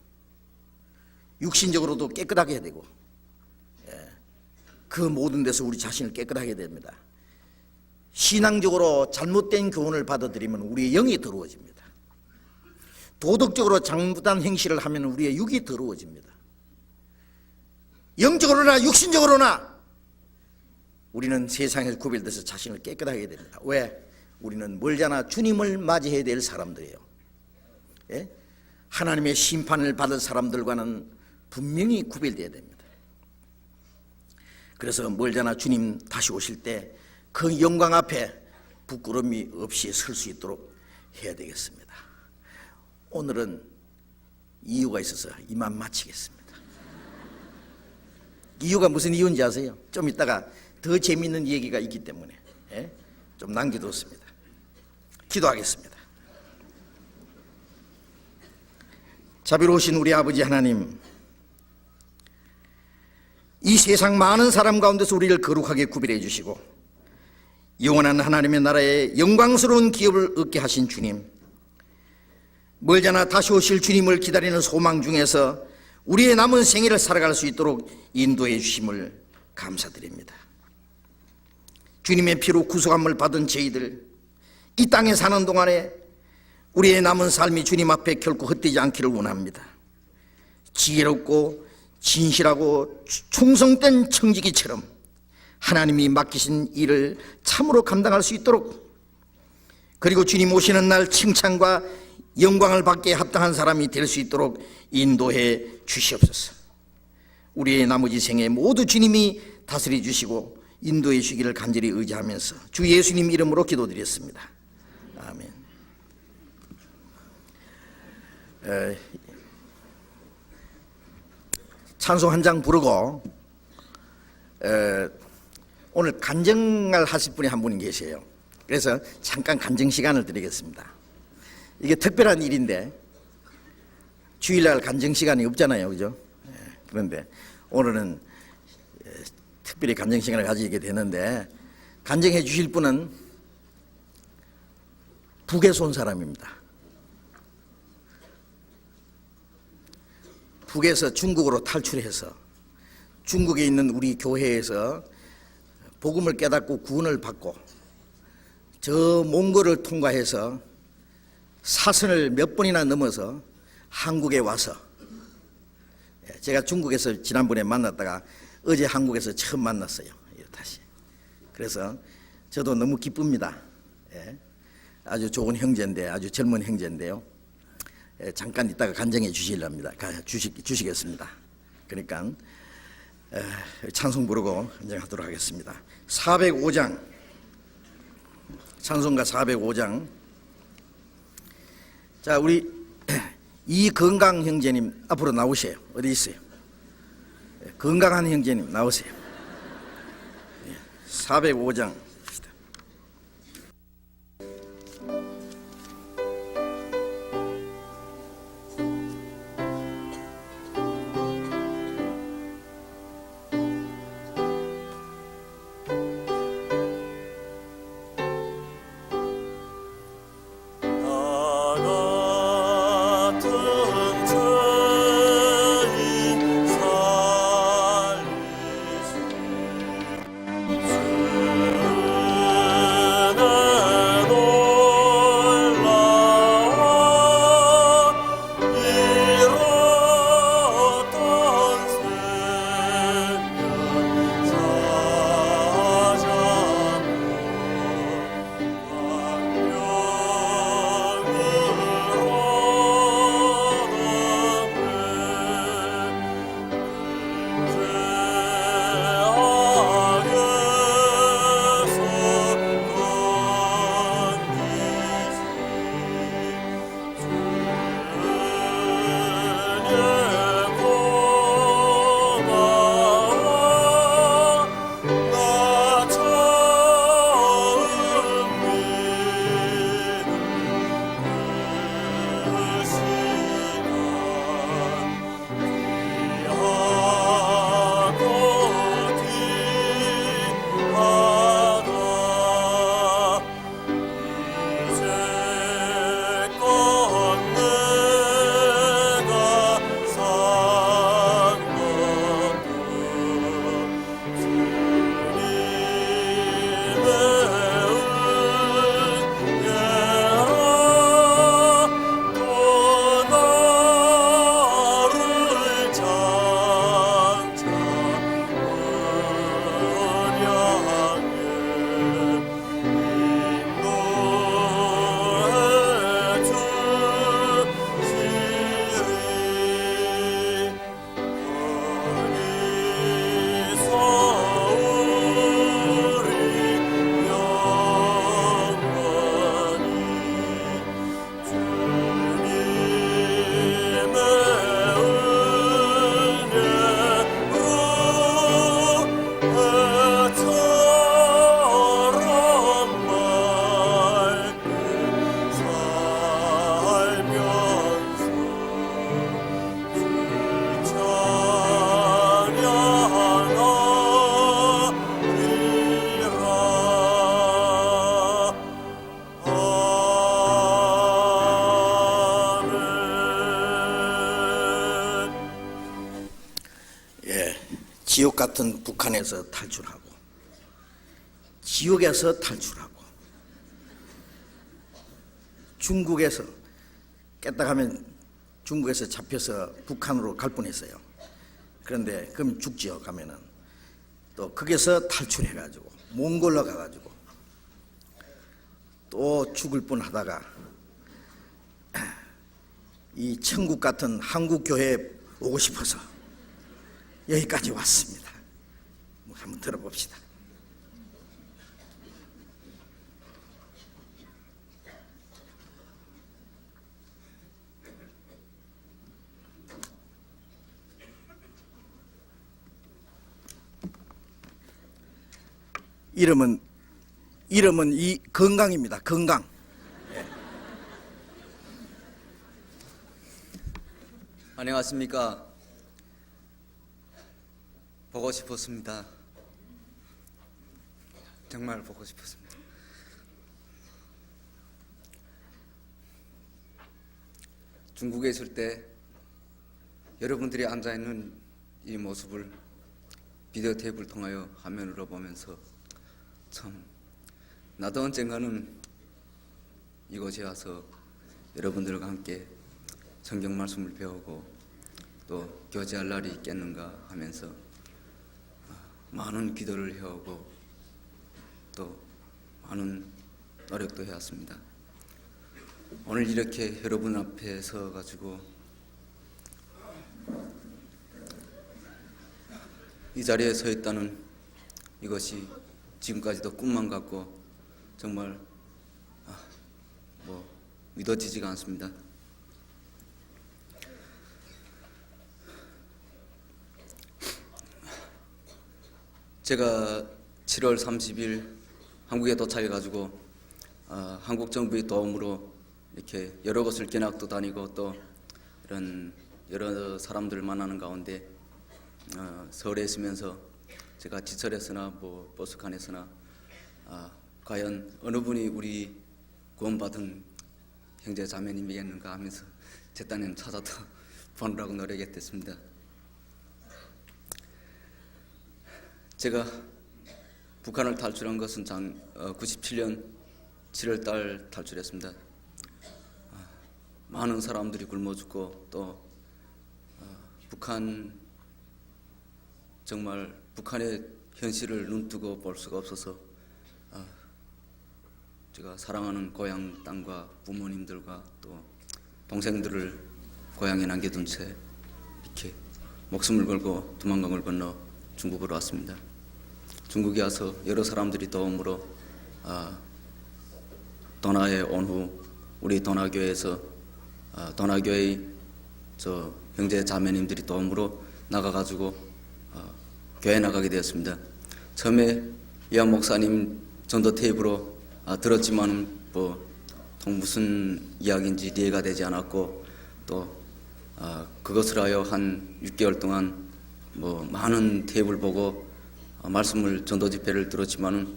육신적으로도 깨끗하게 해야 되고 그 모든 데서 우리 자신을 깨끗하게 해야 됩니다. 신앙적으로 잘못된 교훈을 받아들이면 우리의 영이 더러워집니다. 도덕적으로 잘못한 행실을 하면 우리의 육이 더러워집니다. 영적으로나 육신적으로나 우리는 세상에서 구별돼서 자신을 깨끗하게 해야 됩니다. 왜? 우리는 멀잖아 주님을 맞이해야 될 사람들이에요. 예? 하나님의 심판을 받을 사람들과는 분명히 구별돼야 됩니다. 그래서 멀잖아 주님 다시 오실 때 그 영광 앞에 부끄러움이 없이 설 수 있도록 해야 되겠습니다. 오늘은 이유가 있어서 이만 마치겠습니다. 이유가 무슨 이유인지 아세요? 좀 이따가 더 재미있는 얘기가 있기 때문에 좀 남겨뒀습니다. 기도하겠습니다. 자비로우신 우리 아버지 하나님, 이 세상 많은 사람 가운데서 우리를 거룩하게 구별해 주시고 영원한 하나님의 나라에 영광스러운 기업을 얻게 하신 주님, 멀잖아 다시 오실 주님을 기다리는 소망 중에서 우리의 남은 생애를 살아갈 수 있도록 인도해 주심을 감사드립니다. 주님의 피로 구속함을 받은 저희들, 이 땅에 사는 동안에 우리의 남은 삶이 주님 앞에 결코 헛되지 않기를 원합니다. 지혜롭고 진실하고 충성된 청지기처럼 하나님이 맡기신 일을 참으로 감당할 수 있도록, 그리고 주님 오시는 날 칭찬과 영광을 받기에 합당한 사람이 될 수 있도록 인도해 주시옵소서. 우리의 나머지 생에 모두 주님이 다스려 주시고 인도해 주시기를 간절히 의지하면서 주 예수님 이름으로 기도드렸습니다. 아멘. 찬송 한 장 부르고 오늘 간증을 하실 분이 한 분 계세요. 그래서 잠깐 간증 시간을 드리겠습니다. 이게 특별한 일인데 주일날 간증 시간이 없잖아요, 그죠? 그런데 오늘은 특별히 간증 시간을 가지게 되는데, 간증해 주실 분은 북에서 온 사람입니다. 북에서 중국으로 탈출해서 중국에 있는 우리 교회에서 복음을 깨닫고 구원을 받고 저 몽골을 통과해서 사선을 몇 번이나 넘어서 한국에 와서, 제가 중국에서 지난번에 만났다가 어제 한국에서 처음 만났어요. 다시. 그래서 저도 너무 기쁩니다. 아주 좋은 형제인데, 아주 젊은 형제인데요. 잠깐 있다가 간증해 주시렵니다. 주시겠습니다. 그러니까 찬송 부르고 간증하도록 하겠습니다. 405장, 찬송가 405장. 자, 우리 이건강 형제님 앞으로 나오세요. 어디 있어요? 건강한 형제님 나오세요. 405장. 같은 북한에서 탈출하고 지옥에서 탈출하고 중국에서 깨딱하면 중국에서 잡혀서 북한으로 갈 뻔했어요. 그런데 그럼 죽지요. 가면은 또 거기서 탈출해가지고 몽골로 가가지고 또 죽을 뻔하다가 이 천국 같은 한국 교회에 오고 싶어서 여기까지 왔습니다. 한번 들어봅시다. 이름은 이 건강입니다. 건강. 안녕하십니까. 보고 싶었습니다. 정말 보고 싶었습니다. 중국에 있을 때 여러분들이 앉아있는 이 모습을 비디오 테이프를 통하여 화면으로 보면서 참 나도 언젠가는 이곳에 와서 여러분들과 함께 성경 말씀을 배우고 또 교제할 날이 있겠는가 하면서 많은 기도를 해오고 또 많은 노력도 해왔습니다. 오늘 이렇게 여러분 앞에 서가지고 이 자리에 서 있다는 이것이 지금까지도 꿈만 같고 정말 믿어지지가 않습니다. 제가 7월 30일 한국에 도착해가지고 한국 정부의 도움으로 이렇게 여러 곳을 견학도 다니고 또 이런 여러 사람들을 만나는 가운데 서울에 있으면서 제가 지철에서나 버스칸에서나 과연 어느 분이 우리 구원받은 형제 자매님이겠는가 하면서 제 딴에는 찾아서 보느라고 노력했습니다. 제가 북한을 탈출한 것은 97년 7월 달 탈출했습니다. 많은 사람들이 굶어 죽고 또 북한 정말 북한의 현실을 눈뜨고 볼 수가 없어서 제가 사랑하는 고향 땅과 부모님들과 또 동생들을 고향에 남겨둔 채 이렇게 목숨을 걸고 두만강을 건너 중국으로 왔습니다. 중국에 와서 여러 사람들이 도움으로 도나에 온 후 우리 도나교회에서 도나교회의 저 형제 자매님들이 도움으로 나가가지고 교회 나가게 되었습니다. 처음에 이한 목사님 전도 테이프로 들었지만 무슨 이야기인지 이해가 되지 않았고 또 그것을 하여 한 6개월 동안 많은 테이프를 보고 말씀을 전도 집회를 들었지만은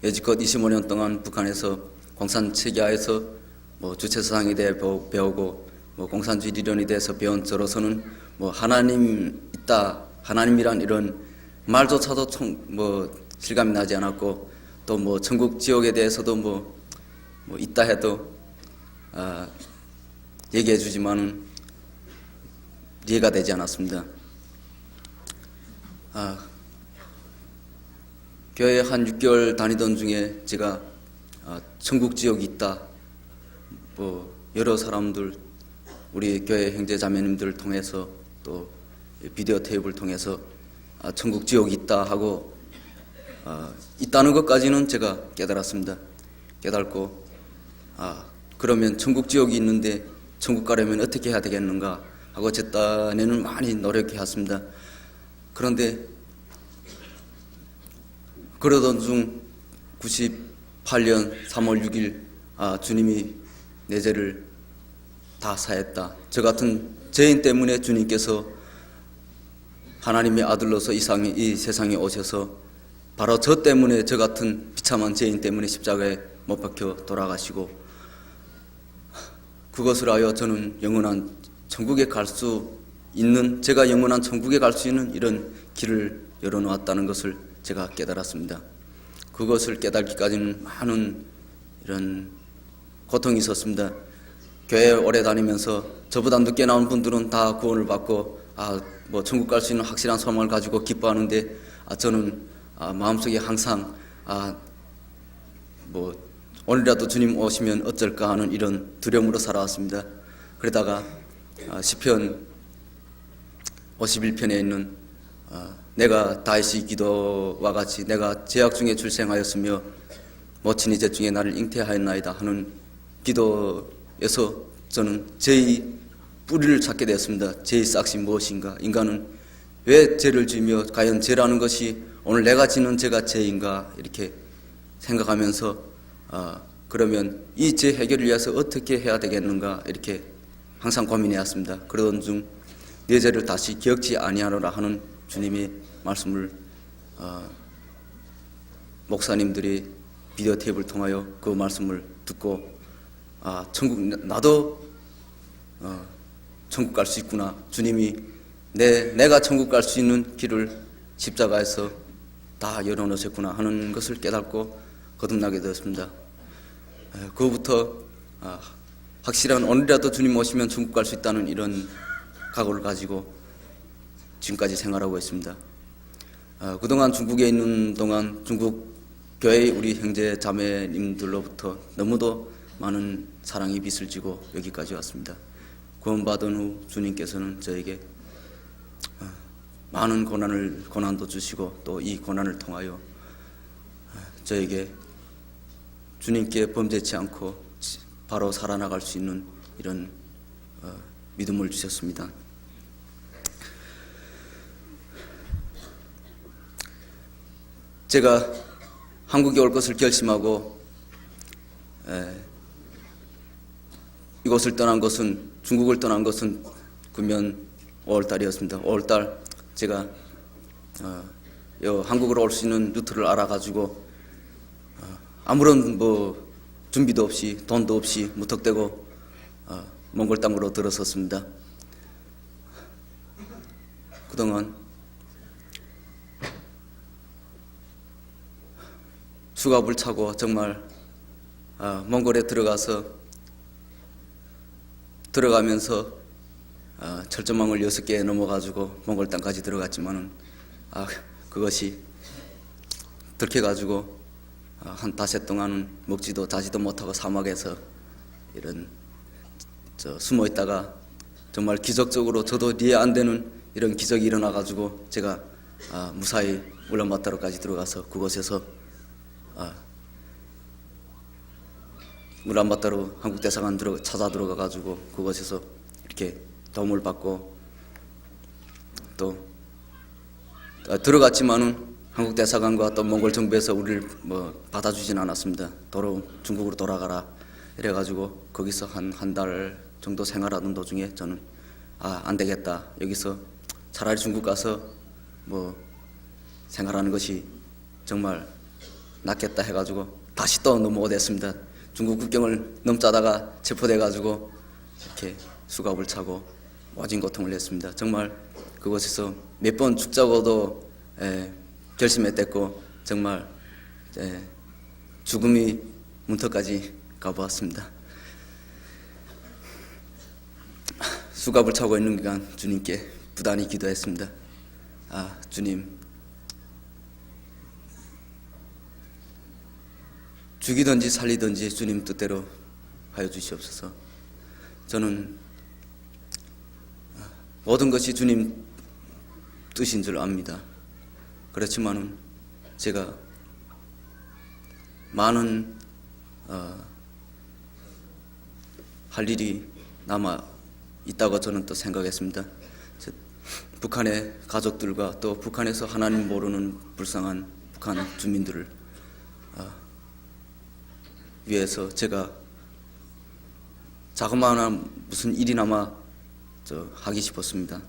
여지껏 25년 동안 북한에서 공산 체계하에서 주체사상에 대해 배우고 공산주의 이론에 대해서 배운 저로서는 하나님 있다, 하나님이란 이런 말조차도 실감이 나지 않았고 또 천국 지옥에 대해서도 있다 해도 얘기해 주지만은 이해가 되지 않았습니다. 교회에 한 6개월 다니던 중에 제가 천국 지옥이 있다, 여러 사람들 우리 교회 형제 자매님들을 통해서 또 비디오 테이프를 통해서 천국 지옥이 있다 하고 있다는 것까지는 제가 깨달았습니다. 깨닫고 그러면 천국 지옥이 있는데 천국 가려면 어떻게 해야 되겠는가 하고 제 딴에는 많이 노력해왔습니다. 그런데 그러던 중 98년 3월 6일 주님이 내 죄를 다 사했다. 저 같은 죄인 때문에 주님께서 하나님의 아들로서 이 세상에 오셔서 바로 저 때문에 저 같은 비참한 죄인 때문에 십자가에 못 박혀 돌아가시고 그것을 하여 저는 영원한 천국에 갈 수 있는 제가 영원한 천국에 갈 수 있는 이런 길을 열어놓았다는 것을 제가 깨달았습니다. 그것을 깨닫기까지는 많은 이런 고통이 있었습니다. 교회 오래 다니면서 저보다 늦게 나온 분들은 다 구원을 받고 뭐 천국 갈 수 있는 확실한 소망을 가지고 기뻐하는데 저는 마음속에 항상 뭐 오늘이라도 주님 오시면 어쩔까 하는 이런 두려움으로 살아왔습니다. 그러다가 시편 51편에 있는 내가 다윗의 기도와 같이 내가 죄악 중에 출생하였으며 모친이 제 중에 나를 잉태하였나이다 하는 기도에서 저는 죄의 뿌리를 찾게 되었습니다. 죄의 싹이 무엇인가? 인간은 왜 죄를 지으며 과연 죄라는 것이 오늘 내가 지는 죄가 죄인가? 이렇게 생각하면서 그러면 이 죄 해결을 위해서 어떻게 해야 되겠는가? 이렇게 항상 고민해왔습니다. 그러던 중 내 죄를 다시 기억지 아니하노라 하는 주님의 말씀을 목사님들이 비디오 테이프를 통하여 그 말씀을 듣고 나도 천국 갈 수 있구나. 주님이 내가 천국 갈 수 있는 길을 십자가에서 다 열어놓으셨구나 하는 것을 깨닫고 거듭나게 되었습니다. 그후부터 확실한 오늘이라도 주님 오시면 천국 갈 수 있다는 이런 각오를 가지고 지금까지 생활하고 있습니다. 그동안 중국에 있는 동안 중국 교회 우리 형제 자매님들로부터 너무도 많은 사랑이 빚을 지고 여기까지 왔습니다. 구원받은 후 주님께서는 저에게 많은 고난도 주시고 또 이 고난을 통하여 저에게 주님께 범죄치 않고 바로 살아나갈 수 있는 이런 믿음을 주셨습니다. 제가 한국에 올 것을 결심하고 이곳을 떠난 것은 중국을 떠난 것은 금년 5월달이었습니다. 5월달 제가 한국으로 올 수 있는 루트를 알아가지고 아무런 뭐 준비도 없이 돈도 없이 무턱대고 몽골 땅으로 들어섰습니다. 그동안 수갑을 차고 정말 몽골에 들어가면서 철조망을 6개 넘어가지고 몽골 땅까지 들어갔지만은 그것이 들켜가지고 한 닷새 동안은 먹지도 자지도 못하고 사막에서 이런 숨어 있다가 정말 기적적으로 저도 이해 안 되는 이런 기적이 일어나가지고 제가 무사히 울란바토르까지 들어가서 그곳에서 울란바토르 한국 대사관 찾아 들어가가지고 그곳에서 이렇게 도움을 받고 또 들어갔지만은 한국 대사관과 또 몽골 정부에서 우리를 뭐 받아주진 않았습니다. 중국으로 돌아가라 이래가지고 거기서 한 달 정도 생활하던 도중에 저는 안 되겠다. 여기서 차라리 중국 가서 뭐 생활하는 것이 정말 낫겠다 해가지고 다시 또 넘어오게 됐습니다. 중국 국경을 넘자다가 체포돼가지고 이렇게 수갑을 차고 모진 고통을 했습니다. 정말 그곳에서 몇 번 죽자고도 결심했댔고 정말 죽음이 문턱까지 가보았습니다. 수갑을 차고 있는 기간 주님께 부단히 기도했습니다. 주님, 죽이든지 살리든지 주님 뜻대로 하여 주시옵소서. 저는 모든 것이 주님 뜻인 줄 압니다. 그렇지만은 제가 많은 할 일이 남아 있다고 저는 또 생각했습니다. 북한의 가족들과 또 북한에서 하나님 모르는 불쌍한 북한 주민들을 위해서 제가 자그마한 무슨 일이나마 하기 싶었습니다.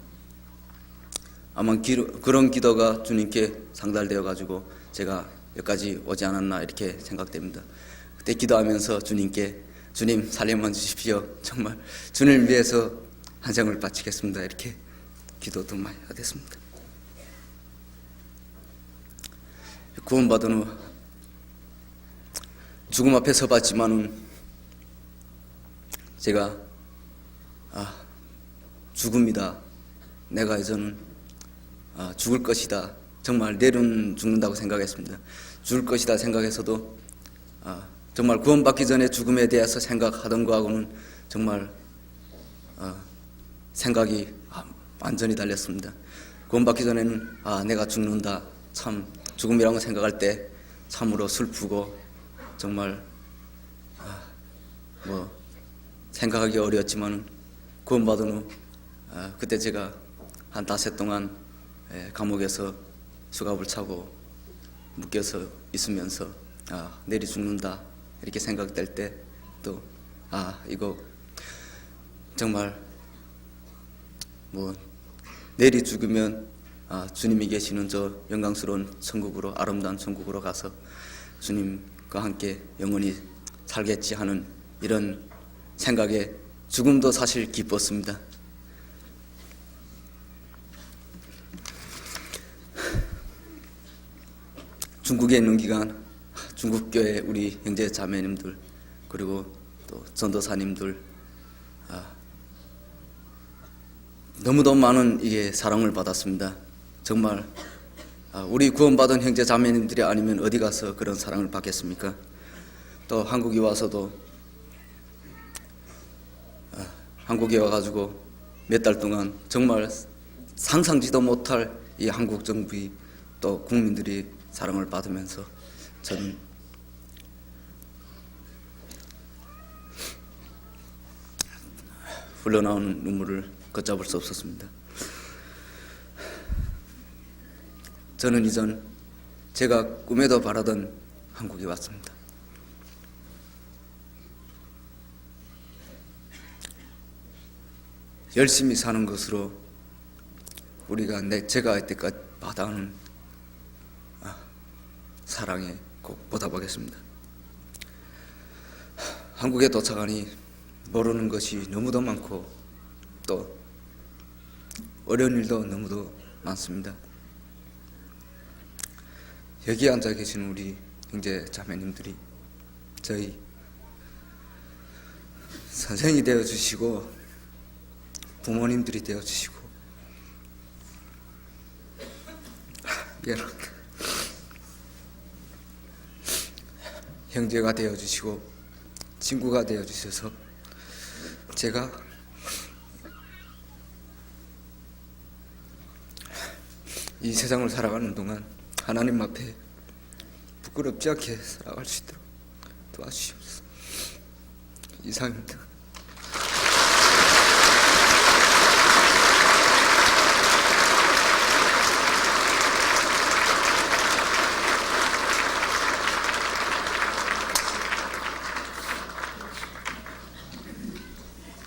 아마 그런 기도가 주님께 상달되어 가지고 제가 여기까지 오지 않았나 이렇게 생각됩니다. 그때 기도하면서 주님께 주님 살려만 주십시오. 정말 주님을 위해서 한 생을 바치겠습니다. 이렇게 기도도 많이 하게 됐습니다. 구원받은 후 죽음 앞에 서봤지만은 제가 죽음이다. 내가 이제는 죽을 것이다. 정말 내일은 죽는다고 생각했습니다. 죽을 것이다 생각해서도 정말 구원받기 전에 죽음에 대해서 생각하던 거하고는 정말 생각이 완전히 달렸습니다. 구원받기 전에는 내가 죽는다. 참 죽음이라고 생각할 때 참으로 슬프고 정말 생각하기 어려웠지만 구원받은 후 그때 제가 한 닷새 동안 감옥에서 수갑을 차고 묶여서 있으면서 내일이 죽는다 이렇게 생각될 때 또 이거 정말 내일이 죽으면 주님이 계시는 저 영광스러운 천국으로 아름다운 천국으로 가서 주님과 함께 영원히 살겠지 하는 이런 생각에 죽음도 사실 기뻤습니다. 중국에 있는 기간 중국교회 우리 형제 자매님들 그리고 또 전도사님들 너무도 많은 사랑을 받았습니다. 정말 우리 구원받은 형제 자매님들이 아니면 어디 가서 그런 사랑을 받겠습니까? 또 한국에 와서도 한국에 와가지고 몇 달 동안 정말 상상지도 못할 이 한국 정부의 또 국민들이 사랑을 받으면서 저는 흘러나오는 눈물을 걷잡을 수 없었습니다. 저는 이전 제가 꿈에도 바라던 한국에 왔습니다. 열심히 사는 것으로 제가 이때까지 받아오는 사랑에 꼭 보답하겠습니다. 한국에 도착하니 모르는 것이 너무도 많고 또 어려운 일도 너무도 많습니다. 여기 앉아 계신 우리 형제 자매님들이 저희 선생이 되어주시고 부모님들이 되어주시고 미안합니다. 형제가 되어주시고 친구가 되어주셔서 제가 이 세상을 살아가는 동안 하나님 앞에 부끄럽지 않게 살아갈 수 있도록 도와주시옵소서. 이상입니다.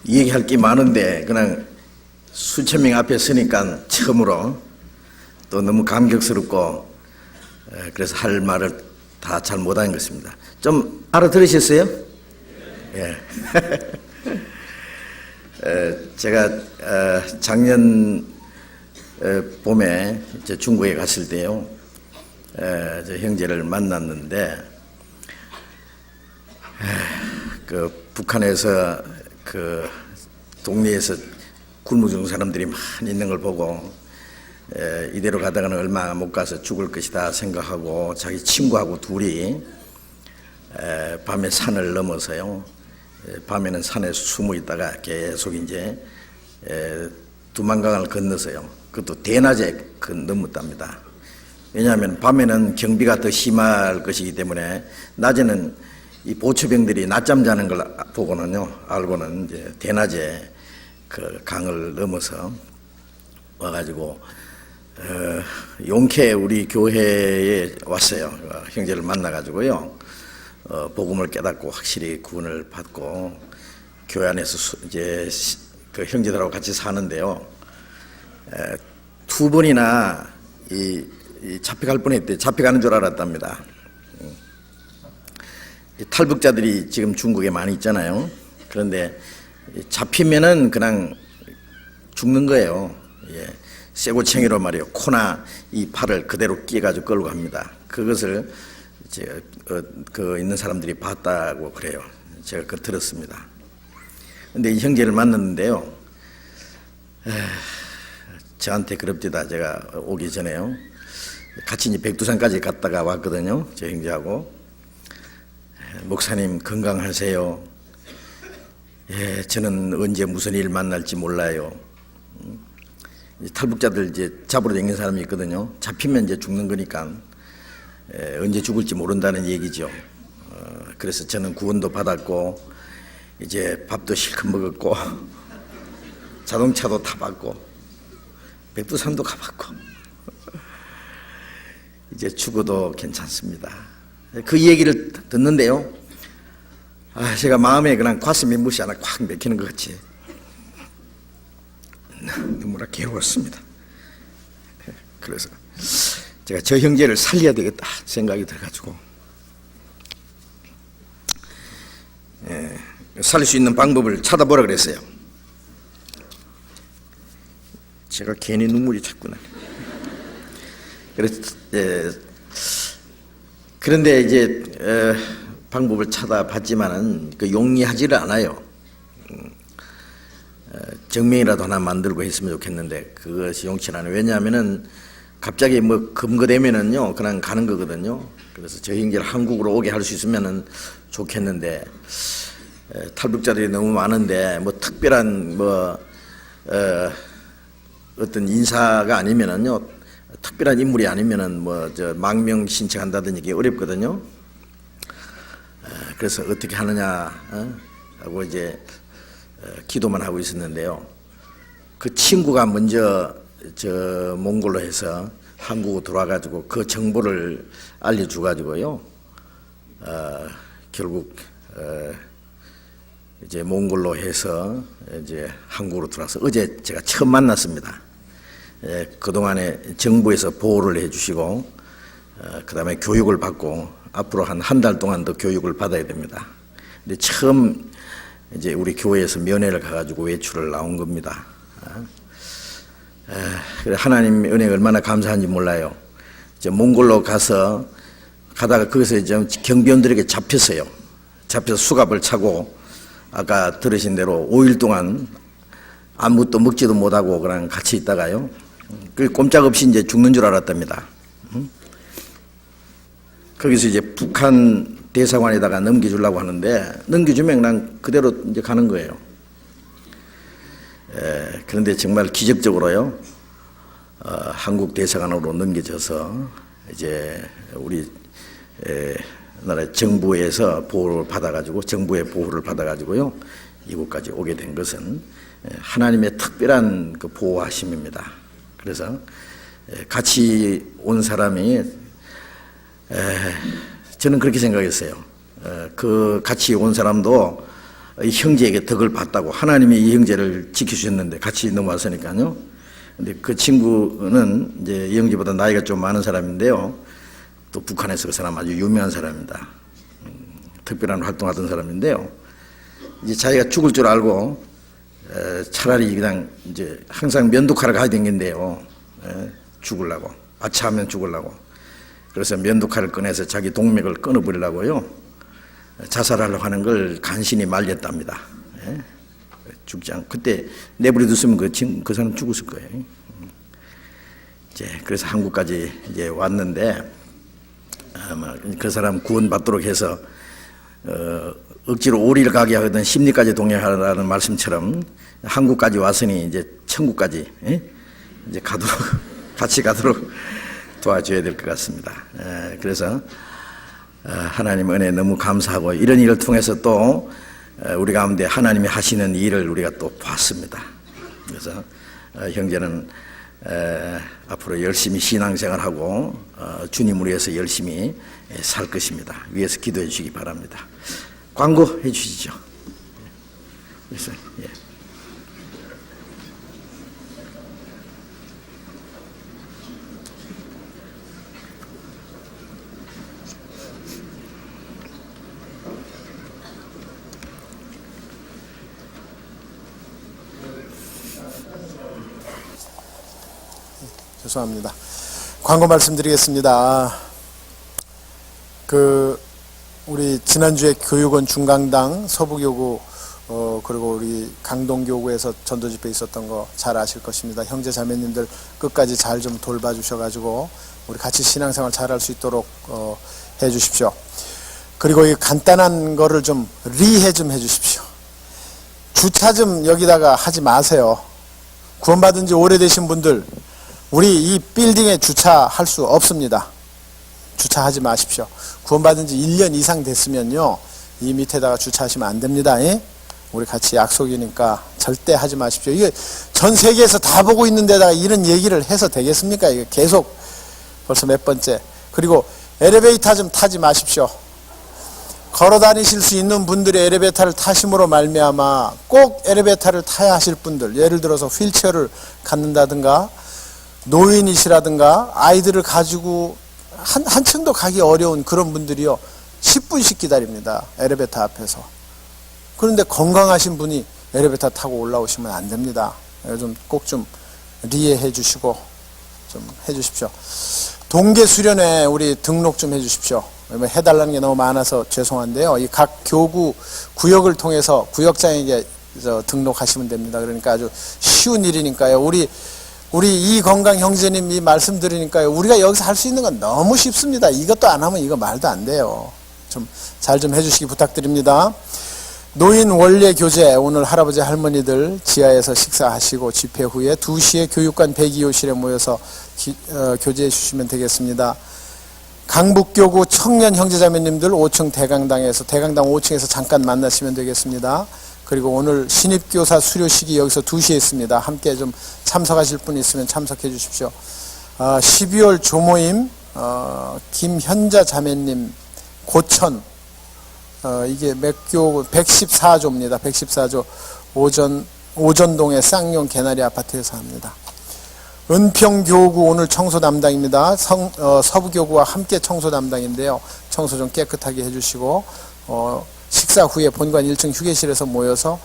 얘기할 게 많은데 그냥 수천 명 앞에 서니까 처음으로 또 너무 감격스럽고 그래서 할 말을 다 잘 못한 것입니다. 좀 알아들으셨어요? 예. 제가 작년 봄에 중국에 갔을 때요, 저 형제를 만났는데 그 북한에서 그 동네에서 굶어 죽는 사람들이 많이 있는 걸 보고 이대로 가다가는 얼마 못 가서 죽을 것이다 생각하고 자기 친구하고 둘이 밤에 산을 넘어서요, 밤에는 산에 숨어 있다가 계속 이제 두만강을 건너서요, 그것도 대낮에 넘었답니다. 왜냐하면 밤에는 경비가 더 심할 것이기 때문에 낮에는 이 보초병들이 낮잠 자는 걸 보고는요, 알고는 이제 대낮에 그 강을 넘어서 와가지고 용케 우리 교회에 왔어요. 형제를 만나가지고요, 복음을 깨닫고 확실히 구원을 받고 교회 안에서 이제 그 형제들하고 같이 사는데요, 두 번이나 이 잡혀갈 뻔했대. 잡혀가는 줄 알았답니다. 탈북자들이 지금 중국에 많이 있잖아요. 그런데 잡히면은 그냥 죽는 거예요. 예. 쇠고챙이로 말이에요. 코나 이 팔을 그대로 끼가지고 끌고 갑니다. 그것을 이제 그 있는 사람들이 봤다고 그래요. 제가 그 들었습니다. 근데 이 형제를 만났는데요. 저한테 그럽디다. 제가 오기 전에요. 같이 이제 백두산까지 갔다가 왔거든요. 저 형제하고. 목사님 건강하세요. 예, 저는 언제 무슨 일 만날지 몰라요. 탈북자들 이제 잡으러 다니는 사람이 있거든요. 잡히면 이제 죽는 거니까 언제 죽을지 모른다는 얘기죠. 그래서 저는 구원도 받았고 이제 밥도 실컷 먹었고 자동차도 타봤고 백두산도 가봤고 이제 죽어도 괜찮습니다. 그 얘기를 듣는데요. 제가 마음에 그냥 가슴이 못이 하나 꽉 맥히는 것 같이 너무나 괴로웠습니다. 그래서 제가 저 형제를 살려야 되겠다 생각이 들어가지고 살릴 수 있는 방법을 찾아보라 그랬어요. 제가 괜히 눈물이 자꾸 나네. 그런데 이제 방법을 찾아봤지만은 그 용이하지를 않아요. 정명이라도 하나 만들고 했으면 좋겠는데 그것이 용치 않아요. 왜냐하면은 갑자기 뭐 검거되면은요 그냥 가는 거거든요. 그래서 저 형제를 한국으로 오게 할 수 있으면은 좋겠는데 탈북자들이 너무 많은데 뭐 특별한 뭐 어떤 인사가 아니면은요 특별한 인물이 아니면은 뭐 저 망명 신청한다든지 이게 어렵거든요. 그래서 어떻게 하느냐 하고 이제 기도만 하고 있었는데요. 그 친구가 먼저 저 몽골로 해서 한국으로 들어와가지고 그 정보를 알려줘가지고요. 결국 이제 몽골로 해서 이제 한국으로 들어와서 어제 제가 처음 만났습니다. 그동안에 정부에서 보호를 해주시고 그다음에 교육을 받고 앞으로 한 달 동안 더 교육을 받아야 됩니다. 근데 처음 이제 우리 교회에서 면회를 가가지고 외출을 나온 겁니다. 그래 하나님 은혜가 얼마나 감사한지 몰라요. 이제 몽골로 가서 가다가 거기서 이제 경비원들에게 잡혔어요. 잡혀서 수갑을 차고 아까 들으신 대로 5일 동안 아무것도 먹지도 못하고 그냥 같이 있다가요. 그 꼼짝없이 이제 죽는 줄 알았답니다. 거기서 이제 북한 대사관에다가 넘겨주려고 하는데 넘겨주면 그냥 그대로 이제 가는 거예요. 그런데 정말 기적적으로요. 한국 대사관으로 넘겨져서 이제 우리 나라 정부에서 보호를 받아가지고 정부의 보호를 받아가지고요 이곳까지 오게 된 것은 하나님의 특별한 그 보호하심입니다. 그래서 같이 온 사람이 저는 그렇게 생각했어요. 그 같이 온 사람도 이 형제에게 덕을 봤다고 하나님이 이 형제를 지켜주셨는데 같이 넘어왔으니까요. 근데 그 친구는 이제 이 형제보다 나이가 좀 많은 사람인데요. 또 북한에서 그 사람 아주 유명한 사람입니다. 특별한 활동하던 사람인데요. 이제 자기가 죽을 줄 알고 차라리 그냥 이제 항상 면도칼을 가야 되는데요. 죽으려고 아차하면 죽으려고. 그래서 면도칼을 꺼내서 자기 동맥을 끊어버리려고요. 자살하려고 하는 걸 간신히 말렸답니다. 죽지 않고 그때 내버려뒀으면 그 사람 죽었을 거예요. 이제 그래서 한국까지 이제 왔는데 아마 그 사람 구원받도록 해서 억지로 오리를 가게 하거든 심리까지 동행하라는 말씀처럼 한국까지 왔으니 이제 천국까지 이제 가도록 같이 가도록 도와줘야 될 것 같습니다. 그래서 하나님 은혜 너무 감사하고 이런 일을 통해서 또 우리 가운데 하나님이 하시는 일을 우리가 또 봤습니다. 그래서 형제는 앞으로 열심히 신앙생활하고 주님을 위해서 열심히 살 것입니다. 위해서 기도해 주시기 바랍니다. 광고해 주시죠. 그래서 예. 죄송합니다. 광고 말씀드리겠습니다. 우리 지난주에 교육원 중강당 서부교구 그리고 우리 강동교구에서 전도집회 있었던 거 잘 아실 것입니다. 형제 자매님들 끝까지 잘 좀 돌봐주셔가지고 우리 같이 신앙생활 잘할 수 있도록 해주십시오. 그리고 이 간단한 거를 좀 리해 좀 해주십시오. 주차 좀 여기다가 하지 마세요. 구원받은 지 오래되신 분들, 우리 이 빌딩에 주차할 수 없습니다. 주차하지 마십시오. 구원받은 지 1년 이상 됐으면요, 이 밑에다가 주차하시면 안 됩니다. 우리 같이 약속이니까 절대 하지 마십시오. 이게 전 세계에서 다 보고 있는 데다가 이런 얘기를 해서 되겠습니까? 이게 계속 벌써 몇 번째. 그리고 엘리베이터 좀 타지 마십시오. 걸어 다니실 수 있는 분들이 엘리베이터를 타심으로 말미암아 꼭 엘리베이터를 타야 하실 분들, 예를 들어서 휠체어를 갖는다든가 노인이시라든가 아이들을 가지고 한층도 가기 어려운 그런 분들이요, 10분씩 기다립니다. 엘리베이터 앞에서. 그런데 건강하신 분이 엘리베이터 타고 올라오시면 안 됩니다. 꼭 좀 리해해 주시고 좀 해주십시오. 동계 수련회 우리 등록 좀 해주십시오. 해달라는 게 너무 많아서 죄송한데요. 이 각 교구 구역을 통해서 구역장에게 등록하시면 됩니다. 그러니까 아주 쉬운 일이니까요. 우리 이 건강 형제님 이 말씀 드리니까요, 우리가 여기서 할 수 있는 건 너무 쉽습니다. 이것도 안 하면 이거 말도 안 돼요. 좀 잘 좀 해주시기 부탁드립니다. 노인 원례 교재, 오늘 할아버지 할머니들 지하에서 식사하시고 집회 후에 2시에 교육관 102호실에 모여서 교제해 주시면 되겠습니다. 강북교구 청년 형제자매님들 5층 대강당에서 대강당 5층에서 잠깐 만나시면 되겠습니다. 그리고 오늘 신입교사 수료식이 여기서 2시에 있습니다. 함께 좀 참석하실 분 있으면 참석해 주십시오. 12월 조모임 김현자 자매님 고천, 이게 맥교 114조입니다. 114조 오전동의 쌍용 개나리 아파트에서 합니다. 은평교구 오늘 청소 담당입니다. 서부교구와 함께 청소 담당인데요. 청소 좀 깨끗하게 해주시고 식사 후에 본관 1층 휴게실에서 모여서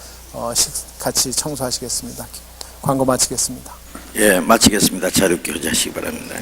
같이 청소하시겠습니다. 광고 마치겠습니다. 예, 마치겠습니다. 자료 교제하시기 바랍니다.